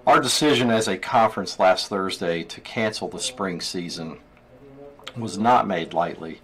Our decision as a conference last Thursday to cancel the spring season was not made lightly.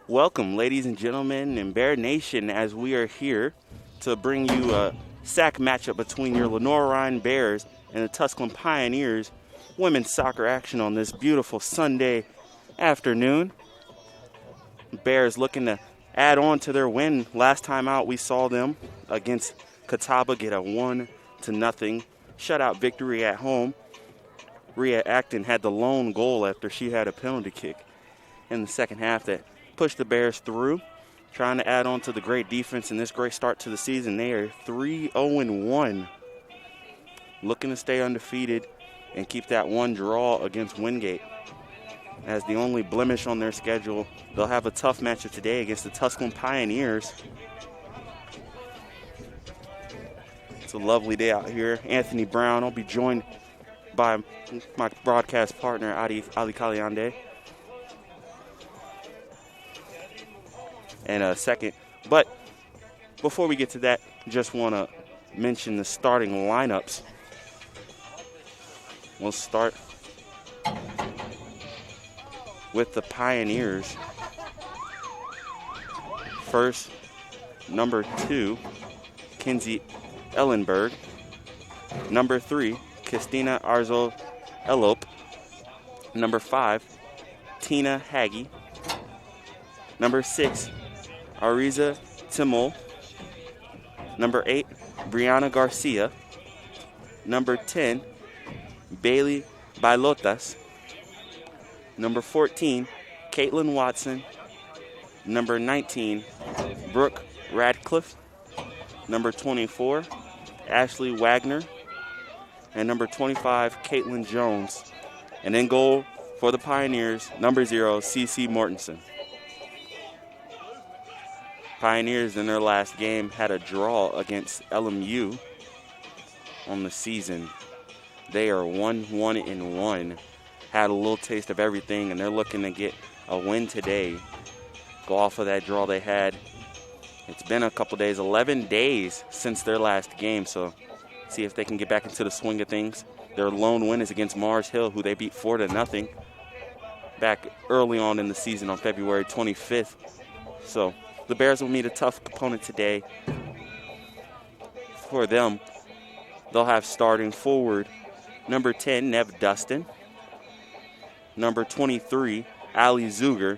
Welcome, ladies and gentlemen, and Bear Nation, as we are here to bring you a sack matchup between your Lenoir-Rhyne Bears and the Tusculum Pioneers. Women's soccer action on this beautiful Sunday afternoon. Bears looking to add on to their win. Last time out, we saw them against Catawba get a 1-0 shutout victory at home. Rhea Acton had the lone goal after she had a penalty kick in the second half that pushed the Bears through, trying to add on to the great defense and this great start to the season. They are 3-0-1, looking to stay undefeated and keep that one draw against Wingate. As the only blemish on their schedule, they'll have a tough matchup today against the Tusculum Pioneers. It's a lovely day out here. Anthony Brown. I'll be joined by my broadcast partner, Ali Kaliande, in a second. But before we get to that, just want to mention the starting lineups. We'll start with the Pioneers. First, number 2, Kinsey Ellenberg. Number 3, Christina Arzo Elope. Number 5, Tina Haggy. Number 6, Ariza Timol. Number 8, Brianna Garcia. Number 10, Bailey Bailotas. Number 14, Caitlin Watson. Number 19, Brooke Radcliffe. Number 24, Ashley Wagner. And number 25, Caitlin Jones. And in goal for the Pioneers, number 0, CeCe Mortensen. Pioneers in their last game had a draw against LMU on the season. They are 1-1-1. Had a little taste of everything, and they're looking to get a win today. Go off of that draw they had. It's been a couple days, 11 days since their last game, so see if they can get back into the swing of things. Their lone win is against Mars Hill, who they beat 4-0 back early on in the season on February 25th. So the Bears will meet a tough opponent today. For them, they'll have starting forward number 10, Nev Dustin. Number 23, Ali Zuger.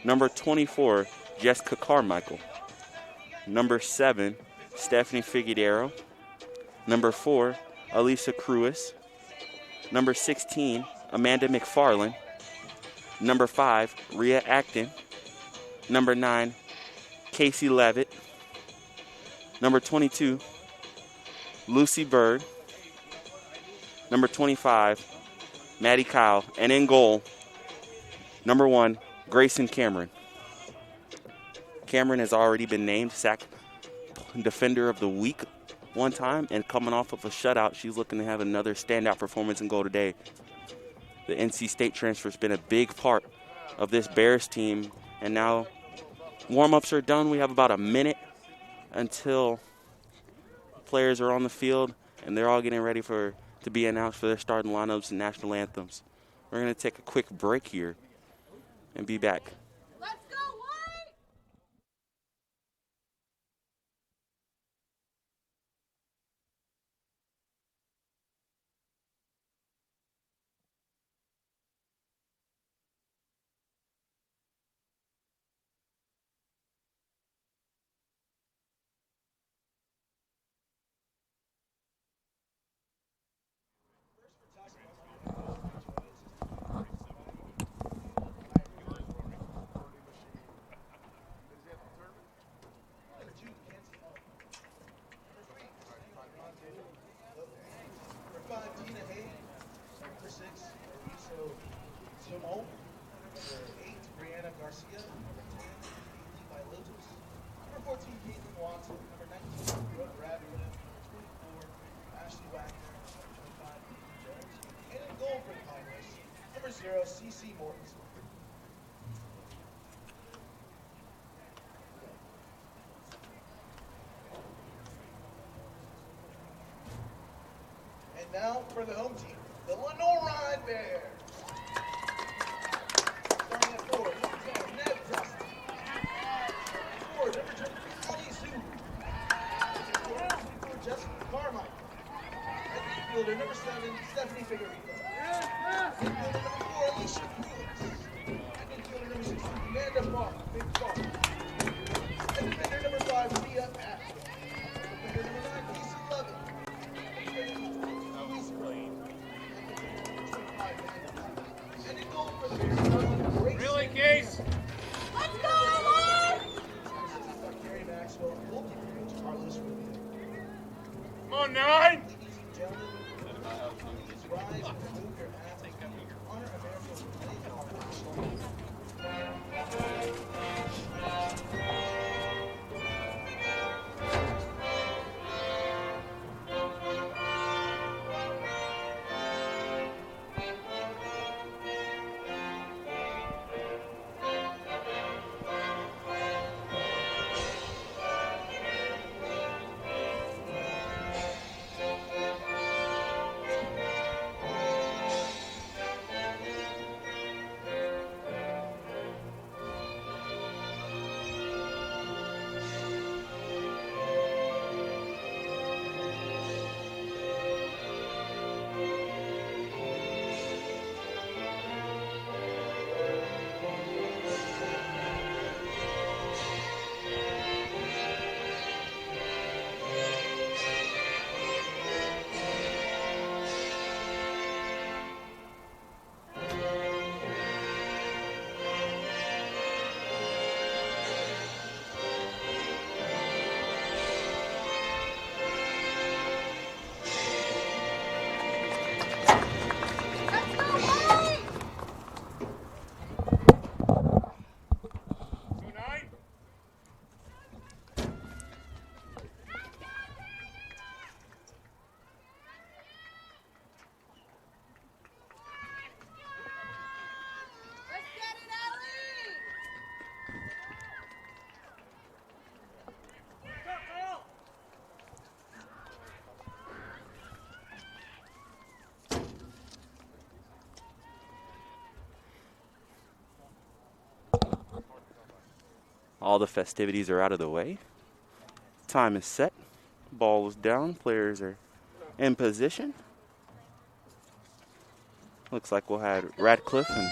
Number 24, Jessica Carmichael. Number 7, Stephanie Figueroa. Number 4, Alicia Cruz. Number 16, Amanda McFarland. Number 5, Rhea Acton. Number 9, Casey Levitt. Number 22, Lucy Bird. Number 25, Maddie Kyle. And in goal, number 1, Grayson Cameron. Cameron has already been named sack defender of the week one time, and coming off of a shutout, she's looking to have another standout performance and goal today. The NC State transfer has been a big part of this Bears team, and now warm-ups are done. We have about a minute until players are on the field, and they're all getting ready to be announced for their starting lineups and national anthems. We're going to take a quick break here and be back. And now for the home team, the Lenoir-Rhyne Bears. Starting at 4, number 10, Ned Dustin. 4, number 23, Ollie Zoo. 4, Justin Carmichael. And infielder number 7, Stephanie Figueredo. Infielder number 4, Alicia Cruz. And infielder number 6, Amanda Barr, Big Barr. And defender number 5, Leah Ashton. Defender number 9, Lisa Lovett. And in goal for the Bears, Really, Case? Let's go, Lord! Gary Maxwell, goalkeeper coach Carlos Rubio. Come on, 9. Ladies and gentlemen, please rise and remove your hats to honor America's flag of our national anthem. Let's go, Wade! Go, 9. Let's get it, Ellie! All the festivities are out of the way. Time is set. Ball is down. Players are in position. Looks like we'll have Radcliffe and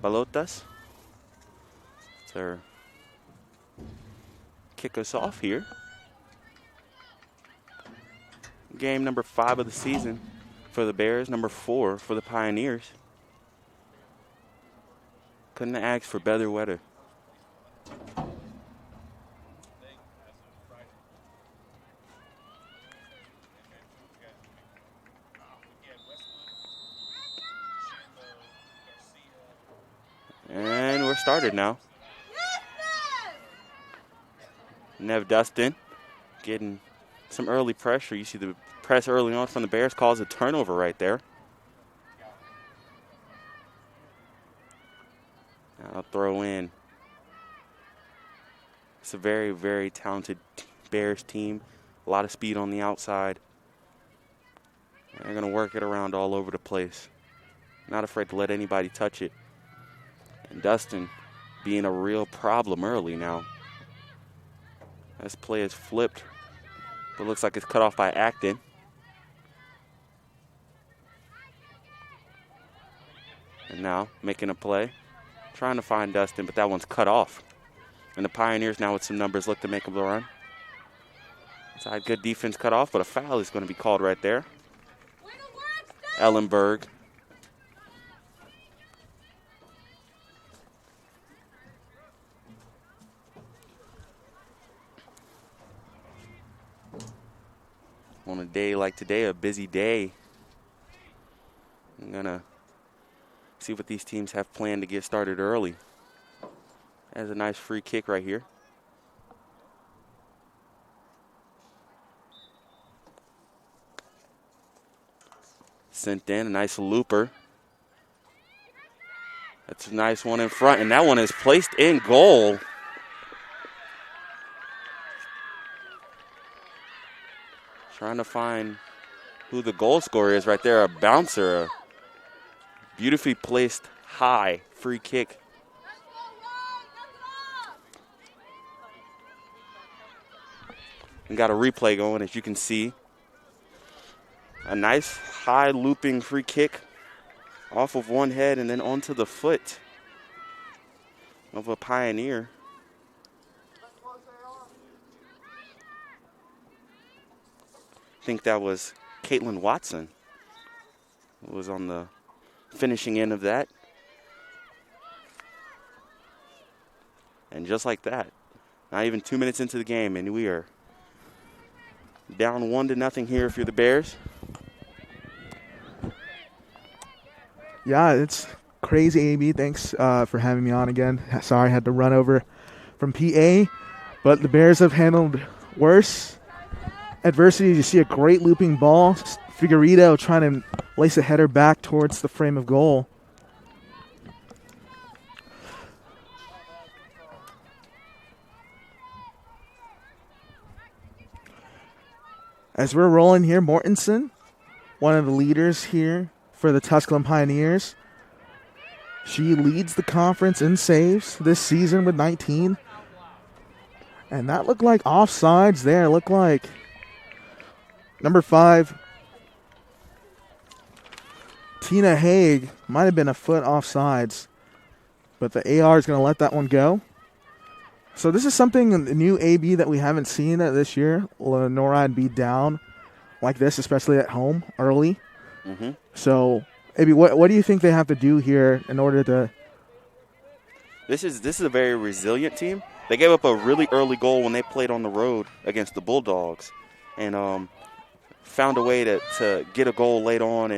Balotas to kick us off here. Game number 5 of the season for the Bears, number 4 for the Pioneers. Couldn't have asked for better weather. And we're started now. Nev Dustin getting some early pressure. You see the press early on from the Bears cause a turnover right there. I'll throw in. It's a very, very talented Bears team. A lot of speed on the outside. They're going to work it around all over the place. Not afraid to let anybody touch it. And Dustin being a real problem early now. This play is flipped, but looks like it's cut off by Acton. And now making a play, trying to find Dustin, but that one's cut off. And the Pioneers now with some numbers look to make a run. Side good defense cut off, but a foul is going to be called right there. Ellenberg. On a day like today, a busy day I'm going to see what these teams have planned to get started early. That's a nice free kick right here. Sent in, a nice looper. That's a nice one in front, and that one is placed in goal. Trying to find who the goal scorer is right there, a bouncer. A beautifully placed high free kick. And got a replay going, as you can see. A nice high looping free kick off of one head and then onto the foot of a Pioneer. I think that was Caitlin Watson who was on the finishing end of that. And just like that, not even 2 minutes into the game, and we are down 1-0 here if you're the Bears. Yeah, it's crazy, AB. Thanks for having me on again. Sorry I had to run over from PA, but the Bears have handled worse adversity. You see a great looping ball. Figueredo trying to lace a header back towards the frame of goal. As we're rolling here, Mortensen, one of the leaders here for the Tusculum Pioneers. She leads the conference in saves this season with 19. And that looked like offsides there. It looked like number 5, Tina Haig, might have been a foot offsides. But the AR is going to let that one go. So this is something, a new AB that we haven't seen this year. Lenoir-Rhyne be down like this, especially at home early. Mm-hmm. So, AB, what do you think they have to do here in order to? This is a very resilient team. They gave up a really early goal when they played on the road against the Bulldogs, and found a way to get a goal late on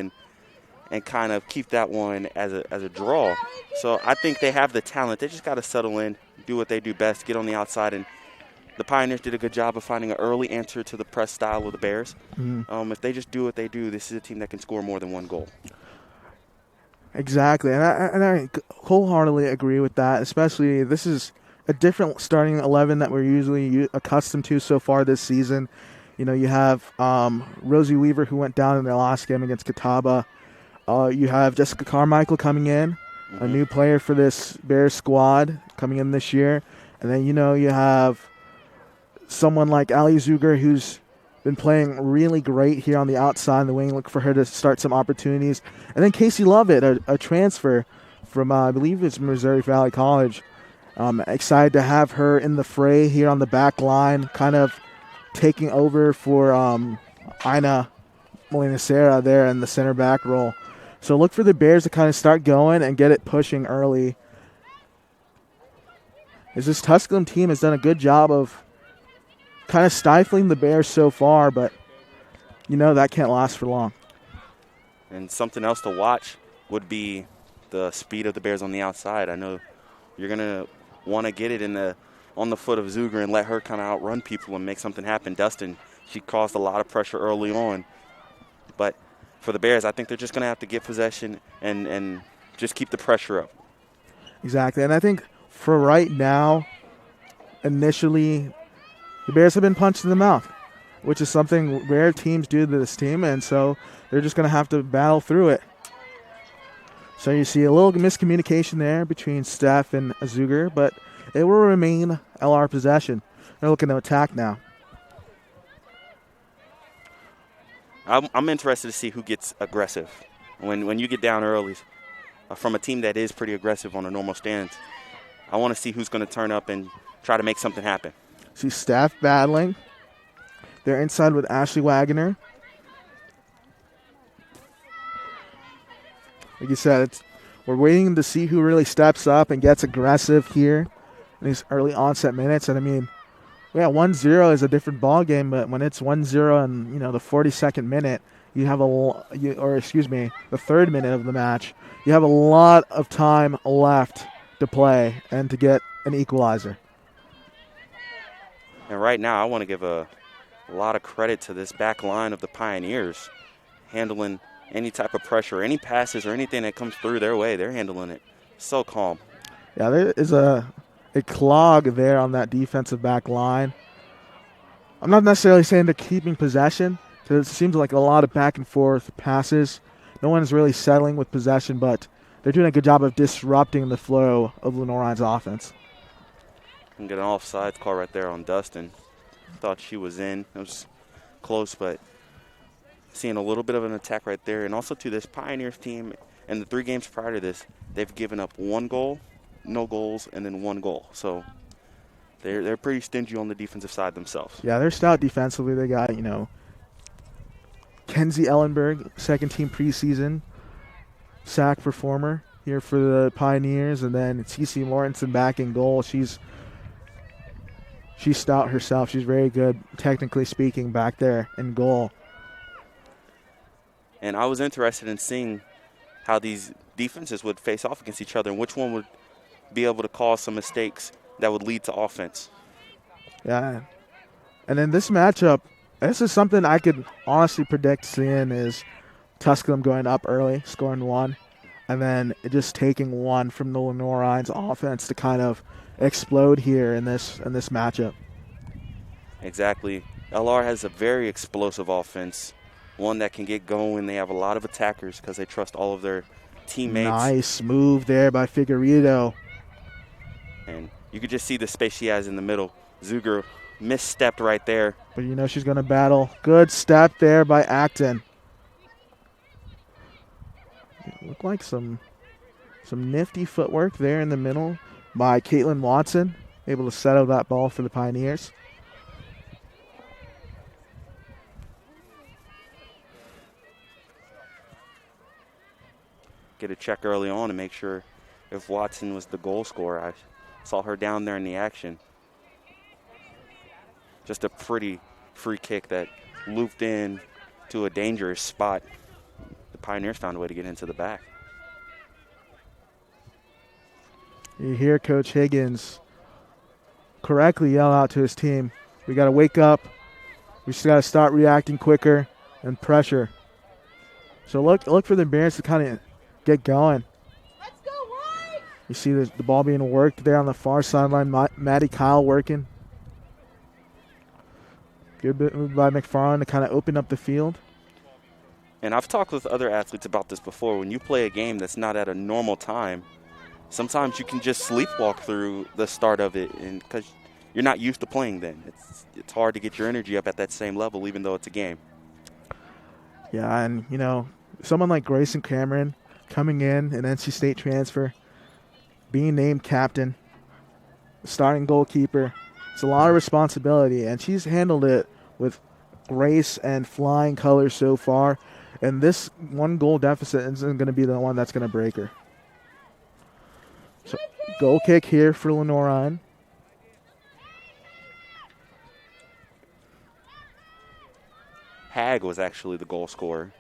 and kind of keep that one as a draw. So I think they have the talent. They just got to settle in, do what they do best, get on the outside. And the Pioneers did a good job of finding an early answer to the press style of the Bears. Mm-hmm. If they just do what they do, this is a team that can score more than one goal. Exactly, and I wholeheartedly agree with that. Especially, this is a different starting 11 that we're usually accustomed to so far this season. You know, you have Rosie Weaver, who went down in their last game against Catawba. You have Jessica Carmichael coming in, a new player for this Bears squad coming in this year. And then, you have someone like Ali Zuger, who's been playing really great here on the outside in the wing. Look for her to start some opportunities. And then Casey Lovett, a transfer from, I believe it's Missouri Valley College. Excited to have her in the fray here on the back line, kind of taking over for Ina Molina-Serra there in the center back role. So look for the Bears to kind of start going and get it pushing early. As this Tusculum team has done a good job of kind of stifling the Bears so far, but that can't last for long. And something else to watch would be the speed of the Bears on the outside. I know you're going to want to get it on the foot of Zuger and let her kind of outrun people and make something happen. Dustin, she caused a lot of pressure early on. But for the Bears, I think they're just going to have to get possession and just keep the pressure up. Exactly. And I think for right now, initially, the Bears have been punched in the mouth, which is something rare teams do to this team, and so they're just going to have to battle through it. So you see a little miscommunication there between Steph and Zuger, but it will remain LR possession. They're looking to attack now. I'm interested to see who gets aggressive. When you get down early from a team that is pretty aggressive on a normal stance, I want to see who's going to turn up and try to make something happen. See Steph battling. They're inside with Ashley Wagoner. Like you said, we're waiting to see who really steps up and gets aggressive here in these early onset minutes. And, 1-0 is a different ball game, but when it's 1-0 in the 42nd minute, you have the third minute of the match, you have a lot of time left to play and to get an equalizer. And right now, I want to give a lot of credit to this back line of the Pioneers, handling any type of pressure, any passes or anything that comes through their way. They're handling it so calm. Yeah, there is a clog there on that defensive back line. I'm not necessarily saying they're keeping possession, because it seems like a lot of back and forth passes. No one's really settling with possession, but they're doing a good job of disrupting the flow of Lenoir-Rhyne's offense. And get an offsides call right there on Dustin. Thought she was in. It was close, but seeing a little bit of an attack right there. And also to this Pioneers team, and the 3 games prior to this, they've given up 1 goal, no goals, and then 1 goal. So they're pretty stingy on the defensive side themselves. Yeah, they're stout defensively. They got, Kenzie Ellenberg, second-team preseason sack performer here for the Pioneers, and then Cece Mortensen back in goal. She's stout herself. She's very good, technically speaking, back there in goal. And I was interested in seeing how these defenses would face off against each other and which one would be able to cause some mistakes that would lead to offense. Yeah. And then this matchup, this is something I could honestly predict seeing is Tusculum going up early, scoring 1, and then just taking 1 from the Lenoir-Rhyne's offense to kind of explode here in this matchup. Exactly. LR has a very explosive offense, one that can get going. They have a lot of attackers because they trust all of their teammates. Nice move there by Figueredo. And you could just see the space she has in the middle. Zuger misstepped right there. But she's going to battle. Good step there by Acton. Looked like some nifty footwork there in the middle by Caitlin Watson. Able to settle that ball for the Pioneers. Get a check early on to make sure if Watson was the goal scorer. I saw her down there in the action. Just a pretty free kick that looped in to a dangerous spot. The Pioneers found a way to get into the back. You hear Coach Higgins correctly yell out to his team, we got to wake up. We just got to start reacting quicker and pressure. So look for the Bears to kind of get going. Let's go, White! You see the ball being worked there on the far sideline. Maddie Kyle working. Good move by McFarland to kind of open up the field. And I've talked with other athletes about this before. When you play a game that's not at a normal time, sometimes you can just sleepwalk through the start of it, and because you're not used to playing then. It's hard to get your energy up at that same level, even though it's a game. Yeah, and, someone like Grayson Cameron coming in, an NC State transfer, being named captain, starting goalkeeper. It's a lot of responsibility, and she's handled it with grace and flying colors so far. And this 1-goal deficit isn't going to be the one that's going to break her. So, goal kick here for Lenoir-Rhyne. Hag was actually the goal scorer,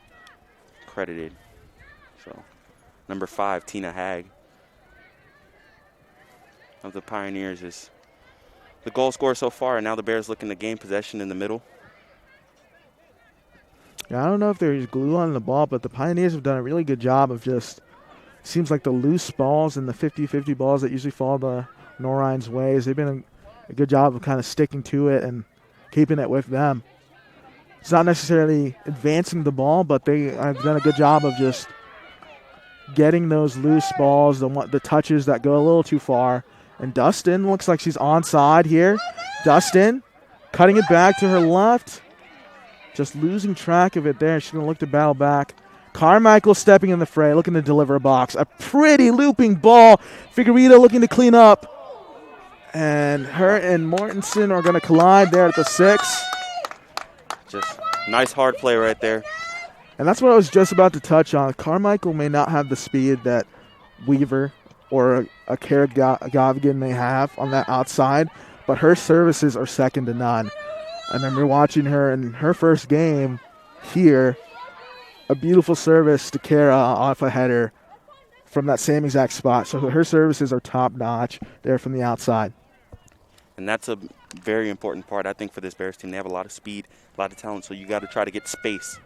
credited. So, number 5, Tina Hag of the Pioneers is the goal scorer so far, and now the Bears looking to gain possession in the middle. Yeah, I don't know if there's glue on the ball, but the Pioneers have done a really good job of just, seems like the loose balls and the 50-50 balls that usually fall the Lenoir-Rhyne's ways. They've been a good job of kind of sticking to it and keeping it with them. It's not necessarily advancing the ball, but they have done a good job of just getting those loose balls, the touches that go a little too far. And Dustin looks like she's onside here. Dustin cutting it back to her left. Just losing track of it there. She's going to look to battle back. Carmichael stepping in the fray, looking to deliver a box. A pretty looping ball. Figueredo looking to clean up. And her and Mortensen are going to collide there at the 6. Just nice hard play right there. And that's what I was just about to touch on. Carmichael may not have the speed that Weaver or a Kara Gavigan may have on that outside, but her services are second to none. I remember watching her in her first game here, a beautiful service to Kara off a header from that same exact spot. So her services are top notch there from the outside. And that's a very important part, I think, for this Bears team. They have a lot of speed, a lot of talent, so you got to try to get space.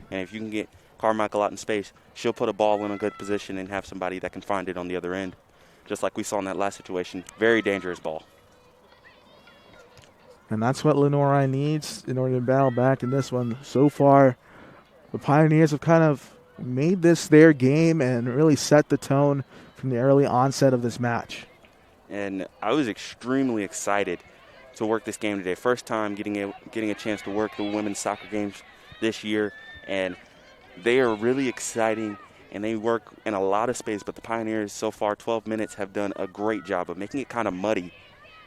And if you can get Carmichael out in space, she'll put a ball in a good position and have somebody that can find it on the other end. Just like we saw in that last situation. Very dangerous ball. And that's what Lenoir-Rhyne needs in order to battle back in this one. So far, the Pioneers have kind of made this their game and really set the tone from the early onset of this match. And I was extremely excited to work this game today. First time getting a chance to work the women's soccer games this year. And they are really exciting, and they work in a lot of space. But the Pioneers, so far, 12 minutes, have done a great job of making it kind of muddy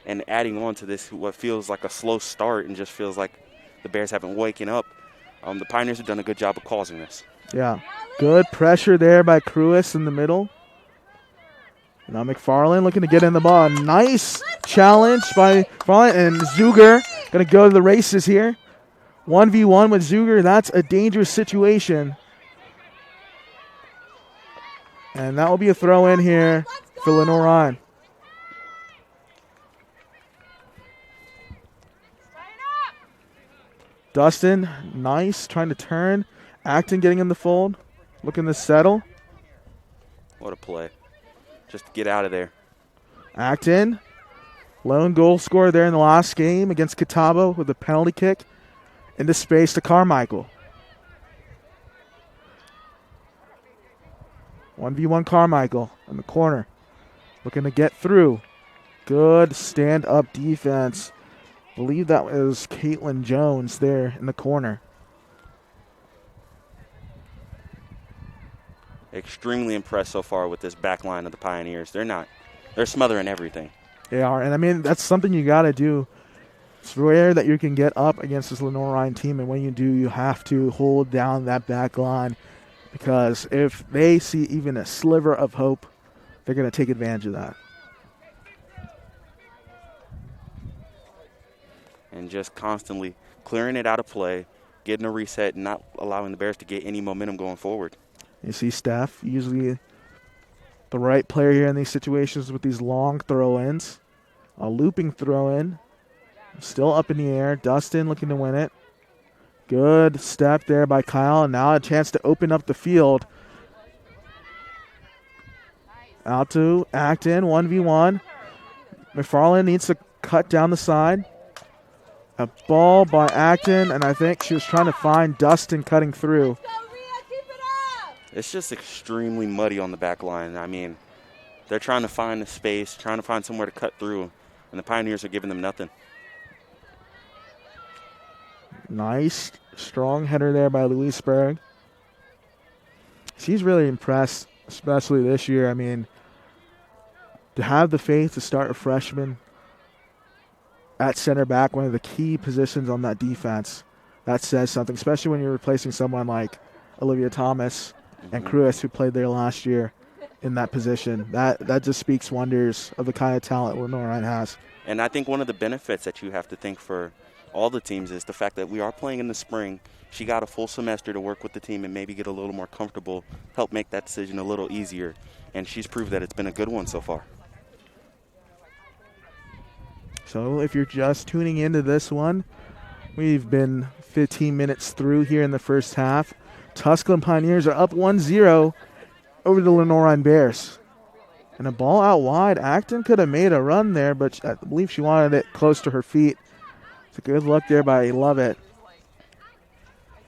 and adding on to this what feels like a slow start and just feels like the Bears haven't waken up. The Pioneers have done a good job of causing this. Yeah, good pressure there by Cruis in the middle. Now McFarland looking to get in the ball. Nice challenge by McFarland, and Zuger going to go to the races here. 1v1 with Zuger. That's a dangerous situation. And that will be a throw in here for Lenoir-Rhyne. Dustin, nice, trying to turn. Acton getting in the fold, looking to settle. What a play. Just get out of there. Acton, lone goal scorer there in the last game against Catawba with a penalty kick into space to Carmichael. 1v1 Carmichael in the corner, looking to get through. Good stand-up defense. I believe that was Caitlin Jones there in the corner. Extremely impressed so far with this back line of the Pioneers. They're smothering everything. They are, and I mean, that's something you got to do. It's rare that you can get up against this Lenoir-Rhyne team, and when you do, you have to hold down that back line, because if they see even a sliver of hope, they're going to take advantage of that. And just constantly clearing it out of play, getting a reset, and not allowing the Bears to get any momentum going forward. You see Steph, usually the right player here in these situations with these long throw-ins. A looping throw-in. Still up in the air. Dustin looking to win it. Good step there by Kyle, and now a chance to open up the field. Out to Acton, 1v1. McFarland needs to cut down the side. A ball by Acton, and I think she was trying to find Dustin cutting through. It's just extremely muddy on the back line. I mean, they're trying to find a space, trying to find somewhere to cut through, and the Pioneers are giving them nothing. Nice, strong header there by Lewisburg. She's really impressed, especially this year. I mean, to have the faith to start a freshman at center back, one of the key positions on that defense, that says something, especially when you're replacing someone like Olivia Thomas and Cruis, who played there last year in that position. That just speaks wonders of the kind of talent Lenoir-Rhyne has. And I think one of the benefits that you have to think for all the teams is the fact that we are playing in the spring. She got a full semester to work with the team and maybe get a little more comfortable, help make that decision a little easier. And she's proved that it's been a good one so far. So if you're just tuning into this one, we've been 15 minutes through here in the first half. Tusculum Pioneers are up 1-0 over the Lenoir-Rhyne Bears. And a ball out wide. Acton could have made a run there, but I believe she wanted it close to her feet. It's a good look there by Lovett.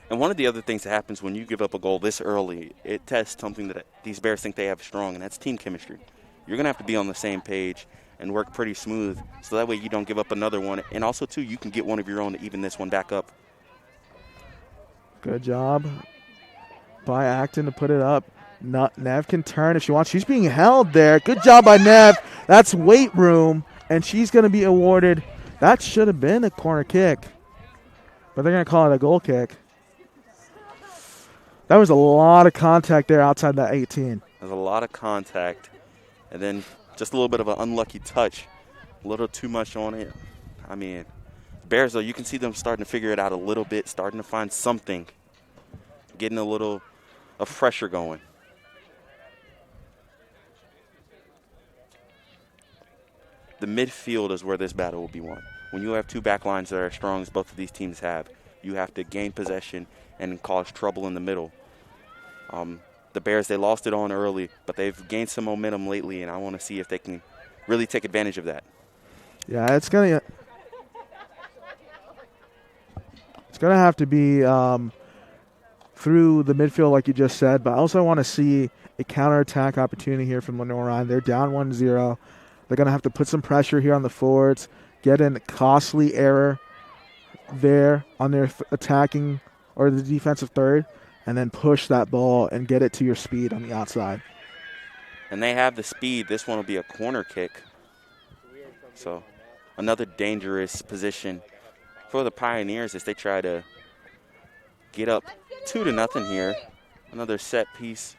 And one of the other things that happens when you give up a goal this early, it tests something that these Bears think they have strong, and that's team chemistry. You're going to have to be on the same page and work pretty smooth, so that way you don't give up another one. And also, too, you can get one of your own to even this one back up. Good job by Acton to put it up. Nev can turn if she wants. She's being held there. Good job by Nev. That's weight room, and she's going to be awarded. That should have been a corner kick, but they're going to call it a goal kick. That was a lot of contact there outside that 18. There's a lot of contact, and then just a little bit of an unlucky touch, a little too much on it. I mean, Bears, though, you can see them starting to figure it out a little bit, starting to find something. getting a little of pressure going. The midfield is where this battle will be won. When you have two back lines that are as strong as both of these teams have, you have to gain possession and cause trouble in the middle. The Bears, they lost it on early, but they've gained some momentum lately, and I want to see if they can really take advantage of that. Yeah, it's gonna have to be through the midfield, like you just said. But I also want to see a counterattack opportunity here from Lenoir-Rhyne. They're down 1-0. They're gonna have to put some pressure here on the forwards, get in a costly error there on their attacking or the defensive third, and then push that ball and get it to your speed on the outside. And they have the speed. This one will be a corner kick. So another dangerous position for the Pioneers as they try to get up 2-0 here. Another set piece.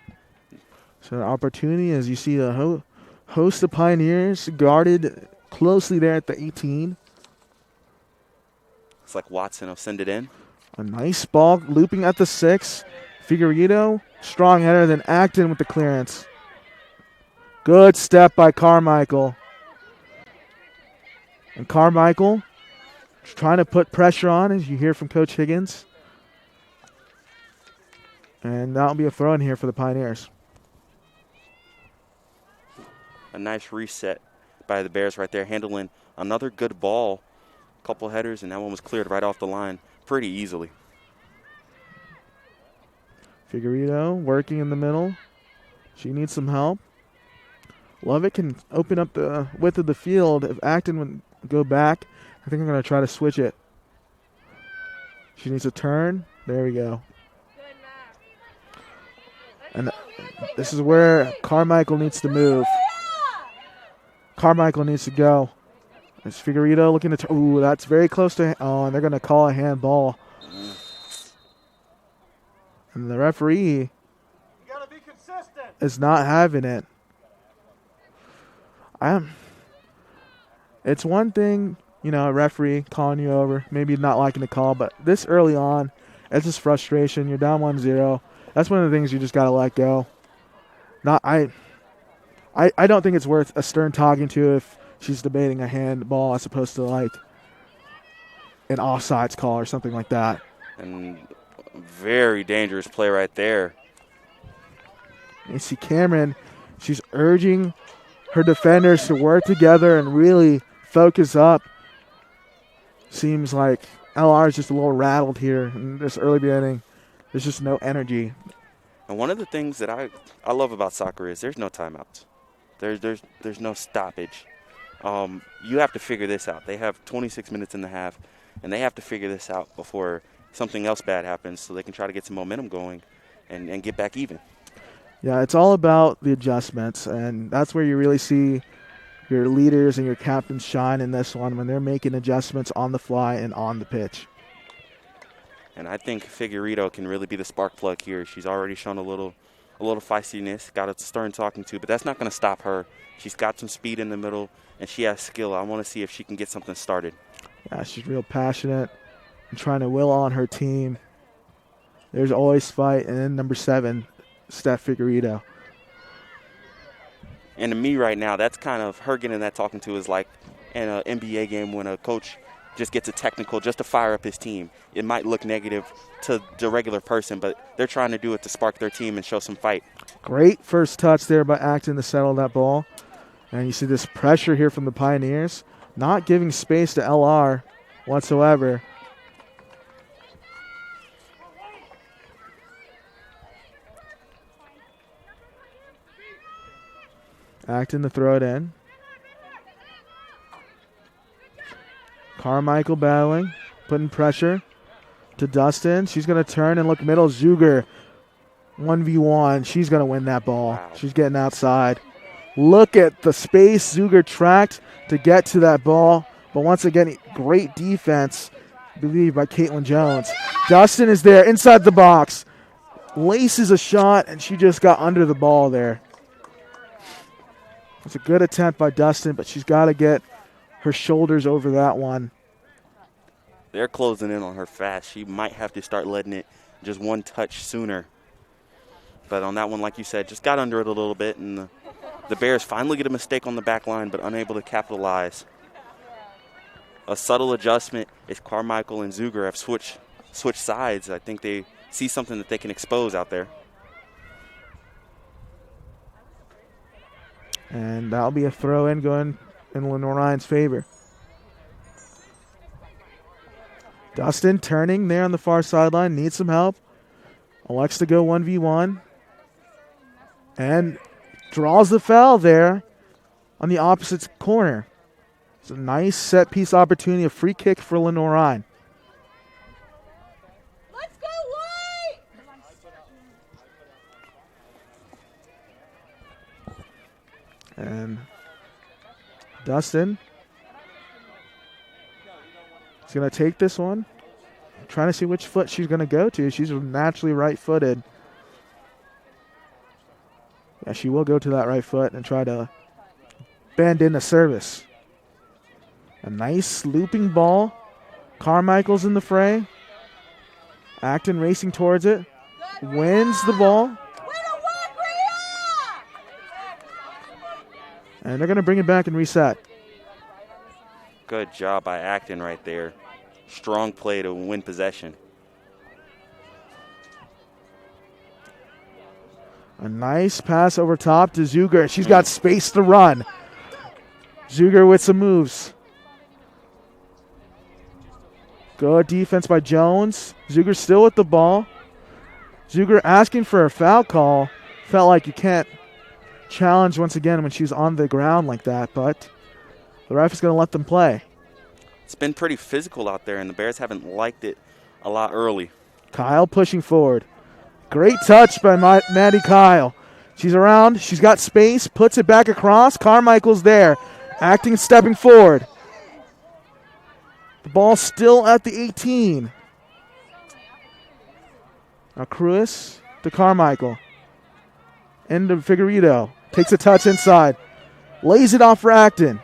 So an opportunity as you see the host of Pioneers guarded closely there at the 18. It's like Watson will send it in. A nice ball looping at the 6. Figueredo, strong header, then Acton with the clearance. Good step by Carmichael. And Carmichael trying to put pressure on, as you hear from Coach Higgins. And that'll be a throw in here for the Pioneers. A nice reset by the Bears right there, handling another good ball. Couple headers, and that one was cleared right off the line pretty easily. Figueredo working in the middle. She needs some help. Lovett can open up the width of the field. If Acton would go back, I think I'm going to try to switch it. She needs a turn. There we go. And this is where Carmichael needs to move. Carmichael needs to go. It's Figueredo looking to turn. Ooh, that's very close to. Oh, and they're going to call a handball. And the referee is not having it. It's one thing, a referee calling you over, maybe not liking the call, but this early on, it's just frustration. You're down 1-0. That's one of the things you just got to let go. I don't think it's worth a stern talking to if she's debating a handball as opposed to like an offsides call or something like that. And very dangerous play right there. You see Cameron, she's urging her defenders to work together and really focus up. Seems like LR is just a little rattled here in this early beginning. There's just no energy. And one of the things that I love about soccer is there's no timeouts. There's no stoppage. You have to figure this out. They have 26 minutes in the half, and they have to figure this out before something else bad happens so they can try to get some momentum going and get back even. Yeah, it's all about the adjustments, and that's where you really see your leaders and your captains shine in this one when they're making adjustments on the fly and on the pitch. And I think Figueredo can really be the spark plug here. She's already shown a little feistiness, got a stern talking to, but that's not going to stop her. She's got some speed in the middle, and she has skill. I want to see if she can get something started. Yeah, she's real passionate and trying to will on her team. There's always fight, and then number 7, Steph Figueredo. And to me right now, that's kind of her getting that talking to is like in an NBA game when a coach just gets a technical just to fire up his team. It might look negative to the regular person, but they're trying to do it to spark their team and show some fight. Great first touch there by Acton to settle that ball. And you see this pressure here from the Pioneers, not giving space to LR whatsoever. Acton to throw it in. Carmichael battling, putting pressure to Dustin. She's going to turn and look middle. Zuger, 1v1. She's going to win that ball. Wow. She's getting outside. Look at the space Zuger tracked to get to that ball. But once again, great defense, I believe, by Caitlin Jones. Dustin is there inside the box. Laces a shot, and she just got under the ball there. It's a good attempt by Dustin, but she's got to get her shoulders over that one. They're closing in on her fast. She might have to start letting it just one touch sooner. But on that one, like you said, just got under it a little bit, and the Bears finally get a mistake on the back line, but unable to capitalize. A subtle adjustment is Carmichael and Zuger have switched sides. I think they see something that they can expose out there. And that'll be a throw-in going in Lenoir-Rhyne's favor. Dustin turning there on the far sideline, needs some help. Elects to go 1v1. And draws the foul there on the opposite corner. It's a nice set-piece opportunity, a free kick for Lenoir-Rhyne. Let's go white! And Dustin is going to take this one. Trying to see which foot she's going to go to. She's naturally right-footed. Yeah, she will go to that right foot and try to bend in the service. A nice looping ball. Carmichael's in the fray. Acton racing towards it. Wins the ball. Way to work, Rhea! And they're going to bring it back and reset. Good job by Acton right there. Strong play to win possession. A nice pass over top to Zuger. She's got space to run. Zuger with some moves. Good defense by Jones. Zuger still with the ball. Zuger asking for a foul call. Felt like you can't challenge once again when she's on the ground like that, but the ref is going to let them play. It's been pretty physical out there, and the Bears haven't liked it a lot early. Kyle pushing forward. Great touch by Maddie Kyle. She's around. She's got space. Puts it back across. Carmichael's there. Acting, stepping forward. The ball still at the 18. Now Cruz to Carmichael. Into Figueredo. Takes a touch inside. Lays it off for Acton.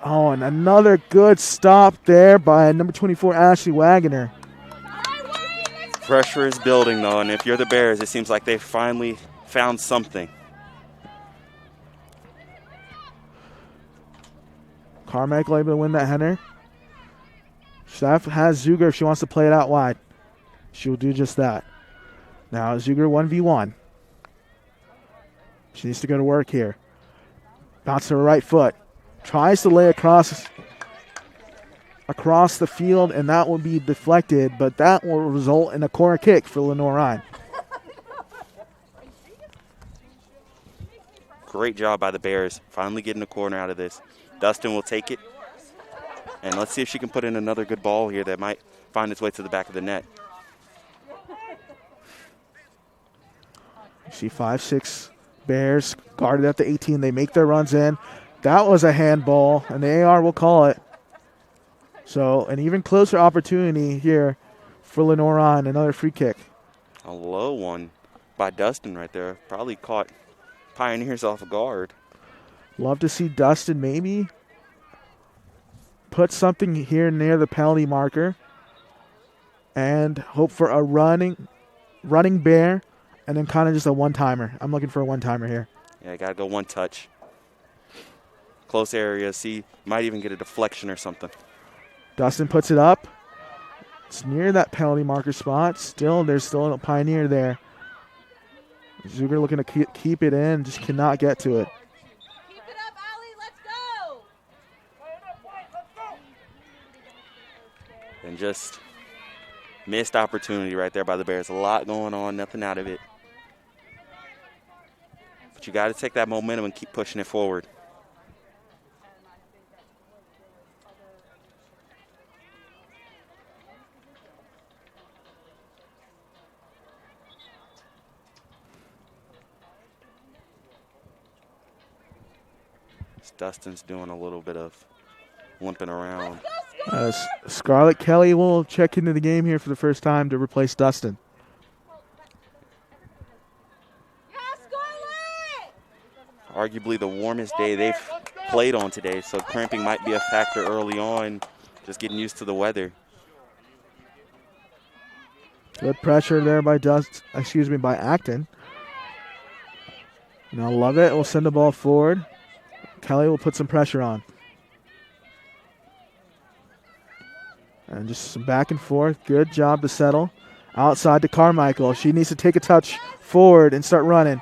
Oh, and another good stop there by number 24, Ashley Wagoner. Pressure is building, though, and if you're the Bears, it seems like they finally found something. Carmichael able to win that header. Steph has Zuger if she wants to play it out wide. She will do just that. Now Zuger 1v1. She needs to go to work here. Bounce to her right foot. Tries to lay across the field, and that will be deflected, but that will result in a corner kick for Lenoir-Rhyne. Great job by the Bears, finally getting a corner out of this. Dustin will take it, and let's see if she can put in another good ball here that might find its way to the back of the net. See 5-6 Bears guarded at the 18. They make their runs in. That was a handball, and the AR will call it. So an even closer opportunity here for Lenoir-Rhyne, another free kick. A low one by Dustin right there. Probably caught Pioneers off guard. Love to see Dustin maybe put something here near the penalty marker and hope for a running bear and then kind of just a one-timer. I'm looking for a one-timer here. Yeah, got to go one touch. Close area. See, might even get a deflection or something. Dustin puts it up. It's near that penalty marker spot. There's still a Pioneer there. Zuger looking to keep it in, just cannot get to it. Keep it up, Allie. Let's go. And just missed opportunity right there by the Bears. A lot going on, nothing out of it. But you got to take that momentum and keep pushing it forward. Dustin's doing a little bit of limping around. Scarlett Kelly will check into the game here for the first time to replace Dustin. Arguably the warmest day they've played on today, so cramping might be a factor early on, just getting used to the weather. Good pressure there by by Acton. Now love it. We'll send the ball forward. Kelly will put some pressure on. And just some back and forth. Good job to settle. Outside to Carmichael. She needs to take a touch forward and start running.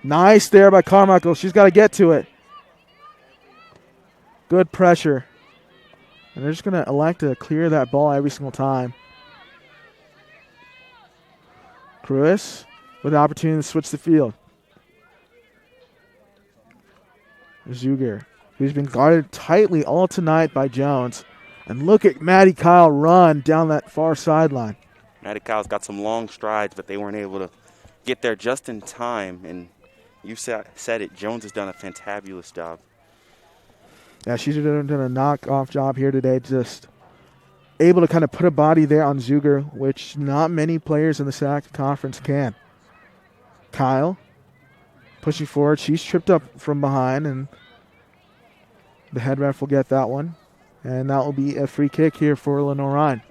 Nice there by Carmichael. She's got to get to it. Good pressure. And they're just going to elect to clear that ball every single time. Cruz with the opportunity to switch the field. Zuger, who's been guarded tightly all tonight by Jones. And look at Maddie Kyle run down that far sideline. Maddie Kyle's got some long strides, but they weren't able to get there just in time. And you said it, Jones has done a fantabulous job. Yeah, she's done a knock-off job here today, just able to kind of put a body there on Zuger, which not many players in the SAC conference can. Kyle pushing forward. She's tripped up from behind, and the head ref will get that one. And that will be a free kick here for Lenoir-Rhyne.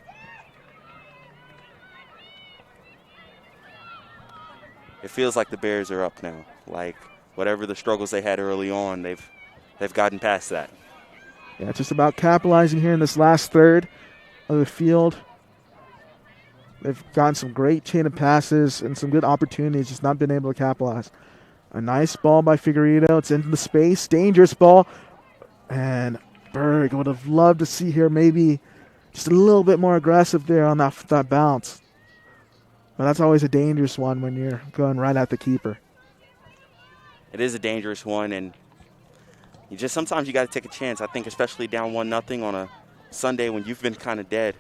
It feels like the Bears are up now. Like whatever the struggles they had early on, they've gotten past that. Yeah, it's just about capitalizing here in this last third of the field. They've gotten some great chain of passes and some good opportunities, just not been able to capitalize. A nice ball by Figueredo. It's into the space. Dangerous ball. And Berg would have loved to see here maybe just a little bit more aggressive there on that bounce. But that's always a dangerous one when you're going right at the keeper. It is a dangerous one, and sometimes you got to take a chance. I think especially down 1-0 on a Sunday when you've been kind of dead,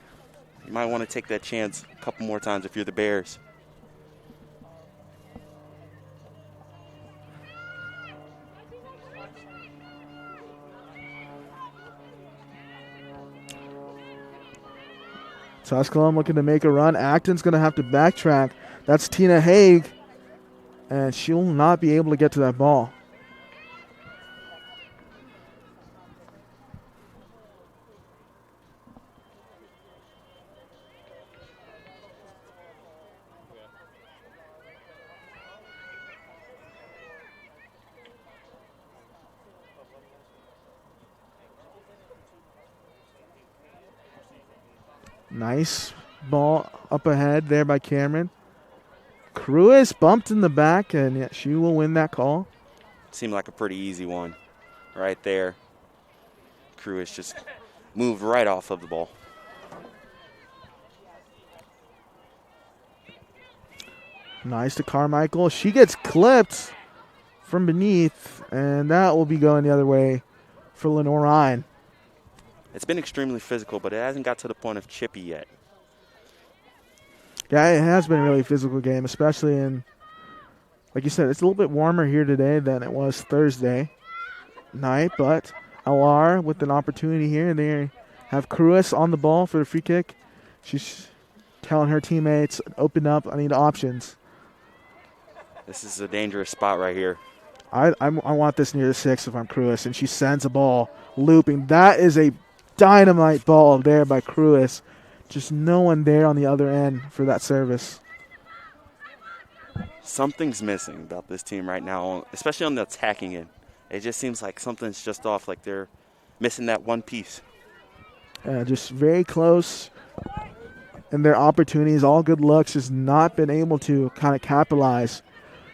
you might want to take that chance a couple more times if you're the Bears. Tusculum looking to make a run. Acton's going to have to backtrack. That's Tina Haig, and she will not be able to get to that ball. Nice ball up ahead there by Cameron. Cruz bumped in the back, and yeah, she will win that call. Seemed like a pretty easy one right there. Cruz just moved right off of the ball. Nice to Carmichael. She gets clipped from beneath, and that will be going the other way for Lenoir-Rhyne. It's been extremely physical, but it hasn't got to the point of chippy yet. Yeah, it has been a really physical game, especially in, like you said, it's a little bit warmer here today than it was Thursday night, but LR with an opportunity here, and they have Cruz on the ball for the free kick. She's telling her teammates, open up, I need options. This is a dangerous spot right here. I want this near the 6 if I'm Cruz, and she sends a ball looping. That is a dynamite ball there by Cruz. Just no one there on the other end for that service. Something's missing about this team right now, especially on the attacking end. It just seems like something's just off, like they're missing that one piece. Just very close. And their opportunities, all good looks, has not been able to kind of capitalize.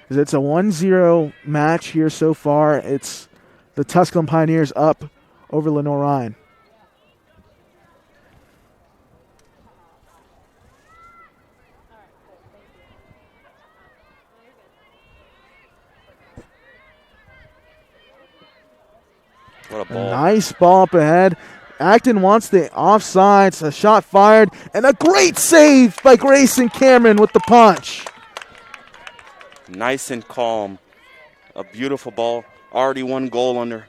It's a 1-0 match here so far. It's the Tusculum Pioneers up over Lenoir-Rhyne. What a ball. A nice ball up ahead. Acton wants the offsides. A shot fired. And a great save by Grayson Cameron with the punch. Nice and calm. A beautiful ball. Already one goal under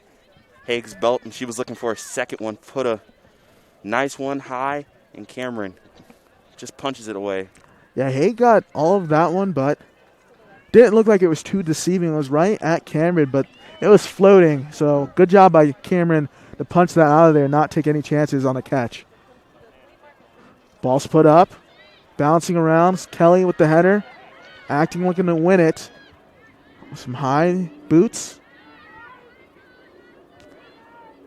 Haig's belt, and she was looking for a second one. Put a nice one high, and Cameron just punches it away. Yeah, Haig got all of that one, but didn't look like it was too deceiving. It was right at Cameron, but it was floating. So good job by Cameron to punch that out of there, not take any chances on a catch. Ball's put up. bouncing around. Kelly with the header. Acting looking to win it. Some high boots.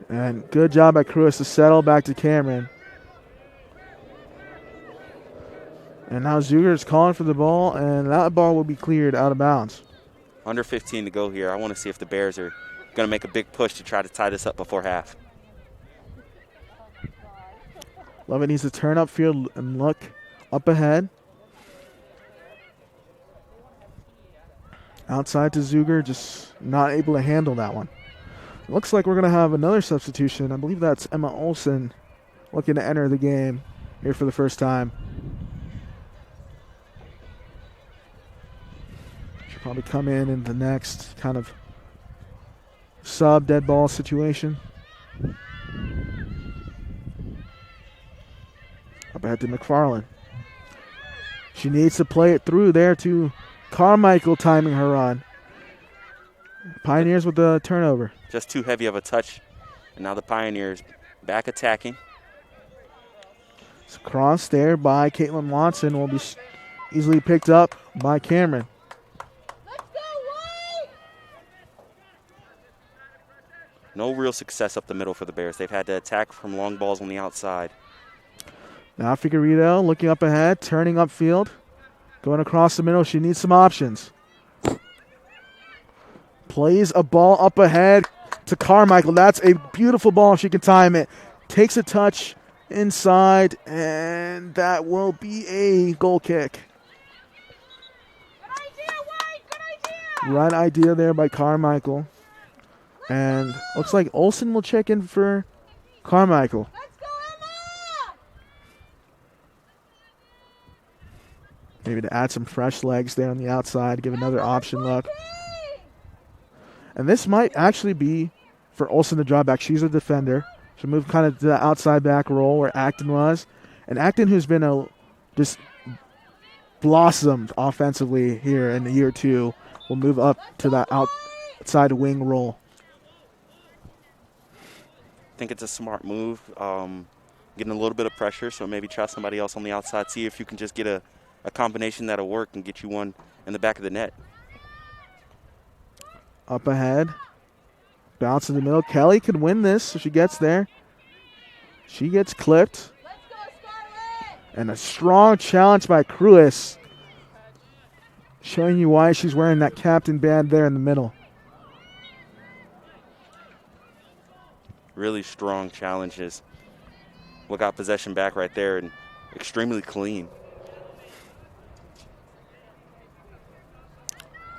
And good job by Cruz to settle back to Cameron. And now Zuger's calling for the ball, and that ball will be cleared out of bounds. Under 15 to go here. I want to see if the Bears are going to make a big push to try to tie this up before half. Lovett needs to turn upfield and look up ahead. Outside to Zuger, just not able to handle that one. Looks like we're going to have another substitution. I believe that's Emma Olsen looking to enter the game here for the first time. She'll probably come in the next kind of sub dead ball situation. Up ahead to McFarland. She needs to play it through there to Carmichael, timing her run. Pioneers with the turnover. Just too heavy of a touch. And now the Pioneers back attacking. It's crossed there by Caitlin Watson. Will be easily picked up by Cameron. Let's go, White! No real success up the middle for the Bears. They've had to attack from long balls on the outside. Now Figueredo looking up ahead, turning upfield. Going across the middle. She needs some options. Plays a ball up ahead to Carmichael. That's a beautiful ball. She can time it. Takes a touch inside, and that will be a goal kick. Good idea, White! Good idea! Right idea there by Carmichael. And looks like Olsen will check in for Carmichael. Let's go, Emma! Maybe to add some fresh legs there on the outside, give another option look. And this might actually be for Olsen to draw back. She's a defender. She'll move kind of to the outside back role where Acton was. And Acton, who's been just blossomed offensively here in the year two, will move up to that outside wing role. I think it's a smart move. Getting a little bit of pressure, so maybe try somebody else on the outside. See if you can just get a combination that'll work and get you one in the back of the net. Up ahead. Bounce in the middle. Kelly could win this if she gets there. She gets clipped. Let's go, Scarlet! And a strong challenge by Cruz. Showing you why she's wearing that captain band there in the middle. Really strong challenges. We got possession back right there and extremely clean.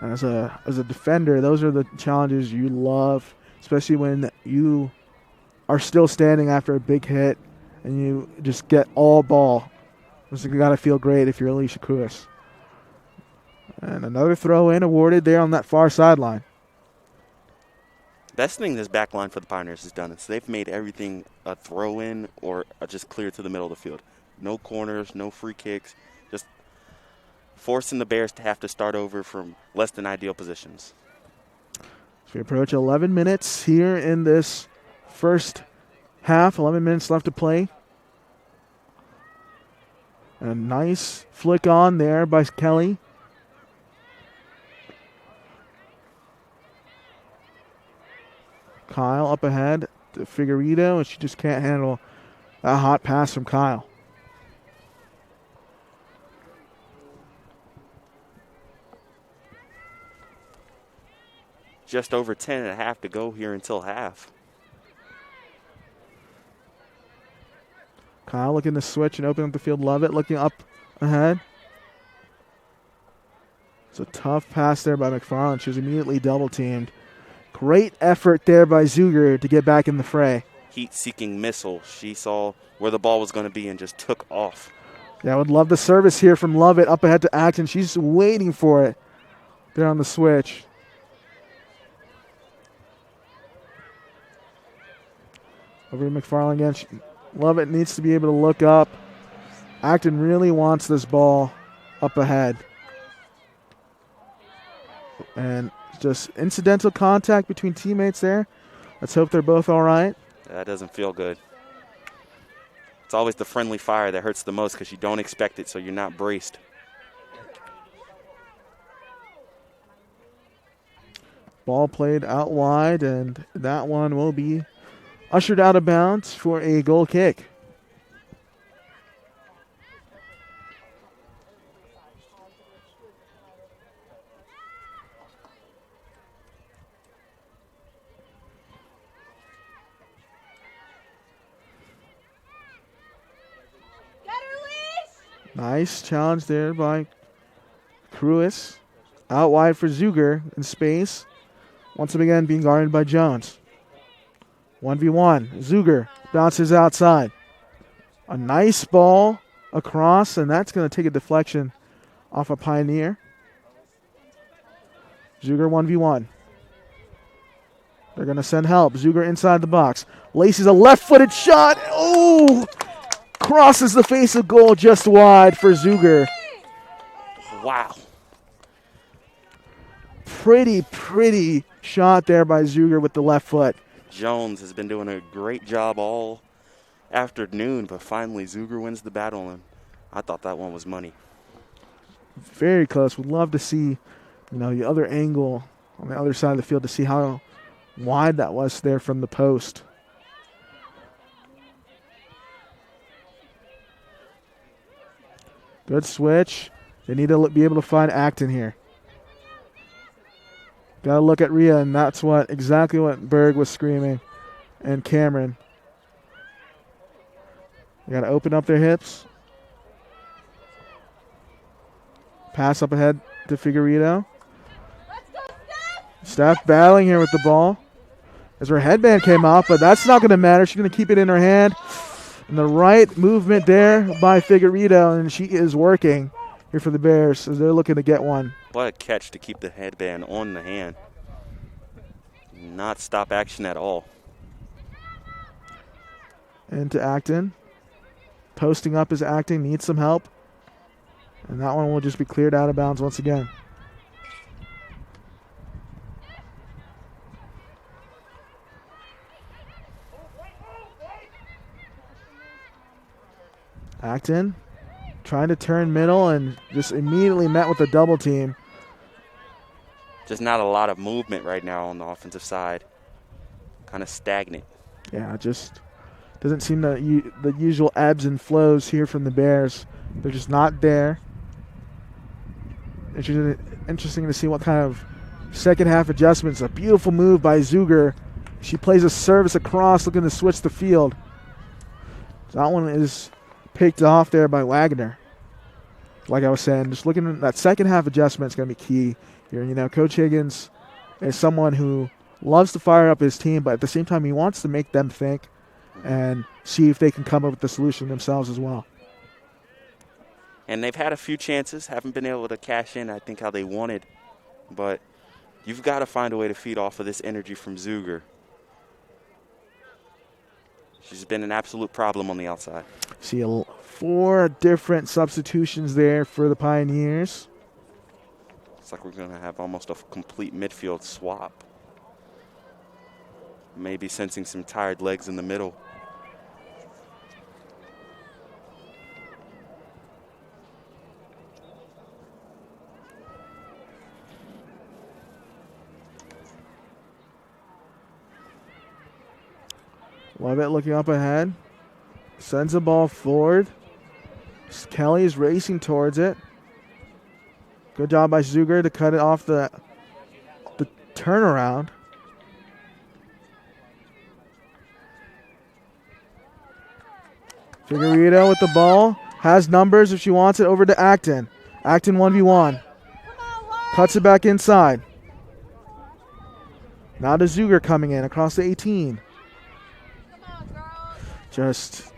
As a defender, those are the challenges you love, especially when you are still standing after a big hit and you just get all ball. It's got to feel great if you're Alicia Cruz. And another throw in awarded there on that far sideline. Best thing this back line for the Pioneers has done is they've made everything a throw in or just clear to the middle of the field. No corners, no free kicks, just forcing the Bears to have to start over from less than ideal positions. So we approach 11 minutes here in this first half. 11 minutes left to play. A nice flick on there by Kelly. Kyle up ahead to Figueredo, and she just can't handle that hot pass from Kyle. Just over 10 and a half to go here until half. Kyle looking to switch and open up the field. Lovett looking up ahead. It's a tough pass there by McFarland. She was immediately double teamed. Great effort there by Zuger to get back in the fray. Heat-seeking missile. She saw where the ball was going to be and just took off. Yeah, I would love the service here from Lovett up ahead to Acton. She's waiting for it there on the switch. Over to McFarland again. Lovett needs to be able to look up. Acton really wants this ball up ahead. And just incidental contact between teammates there. Let's hope they're both all right. That doesn't feel good. It's always the friendly fire that hurts the most because you don't expect it, so you're not braced. Ball played out wide, and that one will be ushered out of bounds for a goal kick. Get her, Leash! Nice challenge there by Cruis. Out wide for Zuger in space. Once again being guarded by Jones. 1v1. Zuger bounces outside. A nice ball across, and that's going to take a deflection off a Pioneer. Zuger 1v1. They're going to send help. Zuger inside the box. Laces a left-footed shot. Oh! Crosses the face of goal just wide for Zuger. Wow. Pretty shot there by Zuger with the left foot. Jones has been doing a great job all afternoon, but finally Zuger wins the battle, and I thought that one was money. Very close. Would love to see, the other angle on the other side of the field to see how wide that was there from the post. Good switch. They need to be able to find Acton here. Got to look at Rhea, and that's exactly what Berg was screaming, and Cameron. They got to open up their hips. Pass up ahead to Figueredo. Steph battling here with the ball. As her headband came off, but that's not going to matter. She's going to keep it in her hand. And the right movement there by Figueredo, and she is working here for the Bears as they're looking to get one. What a catch to keep the headband on the hand. Not stop action at all. Into Acton. Posting up is Acton, needs some help. And that one will just be cleared out of bounds once again. Acton trying to turn middle and just immediately met with a double team. Just not a lot of movement right now on the offensive side. Kind of stagnant. Yeah, just doesn't seem the usual ebbs and flows here from the Bears. They're just not there. Interesting to see what kind of second half adjustments. A beautiful move by Zuger. She plays a service across, looking to switch the field. That one is picked off there by Wagner. Like I was saying, just looking at that second half adjustment is going to be key here. Coach Higgins is someone who loves to fire up his team, but at the same time, he wants to make them think and see if they can come up with the solution themselves as well. And they've had a few chances, haven't been able to cash in, I think, how they wanted. But you've got to find a way to feed off of this energy from Zuger. She's been an absolute problem on the outside. See 4 different substitutions there for the Pioneers. It's like we're going to have almost a complete midfield swap. Maybe sensing some tired legs in the middle. Lovett looking up ahead. Sends the ball forward. Kelly is racing towards it. Good job by Zuger to cut it off the turnaround. Figueredo with the ball. Has numbers if she wants it over to Acton. Acton 1v1. Cuts it back inside. Now to Zuger coming in across the 18. Just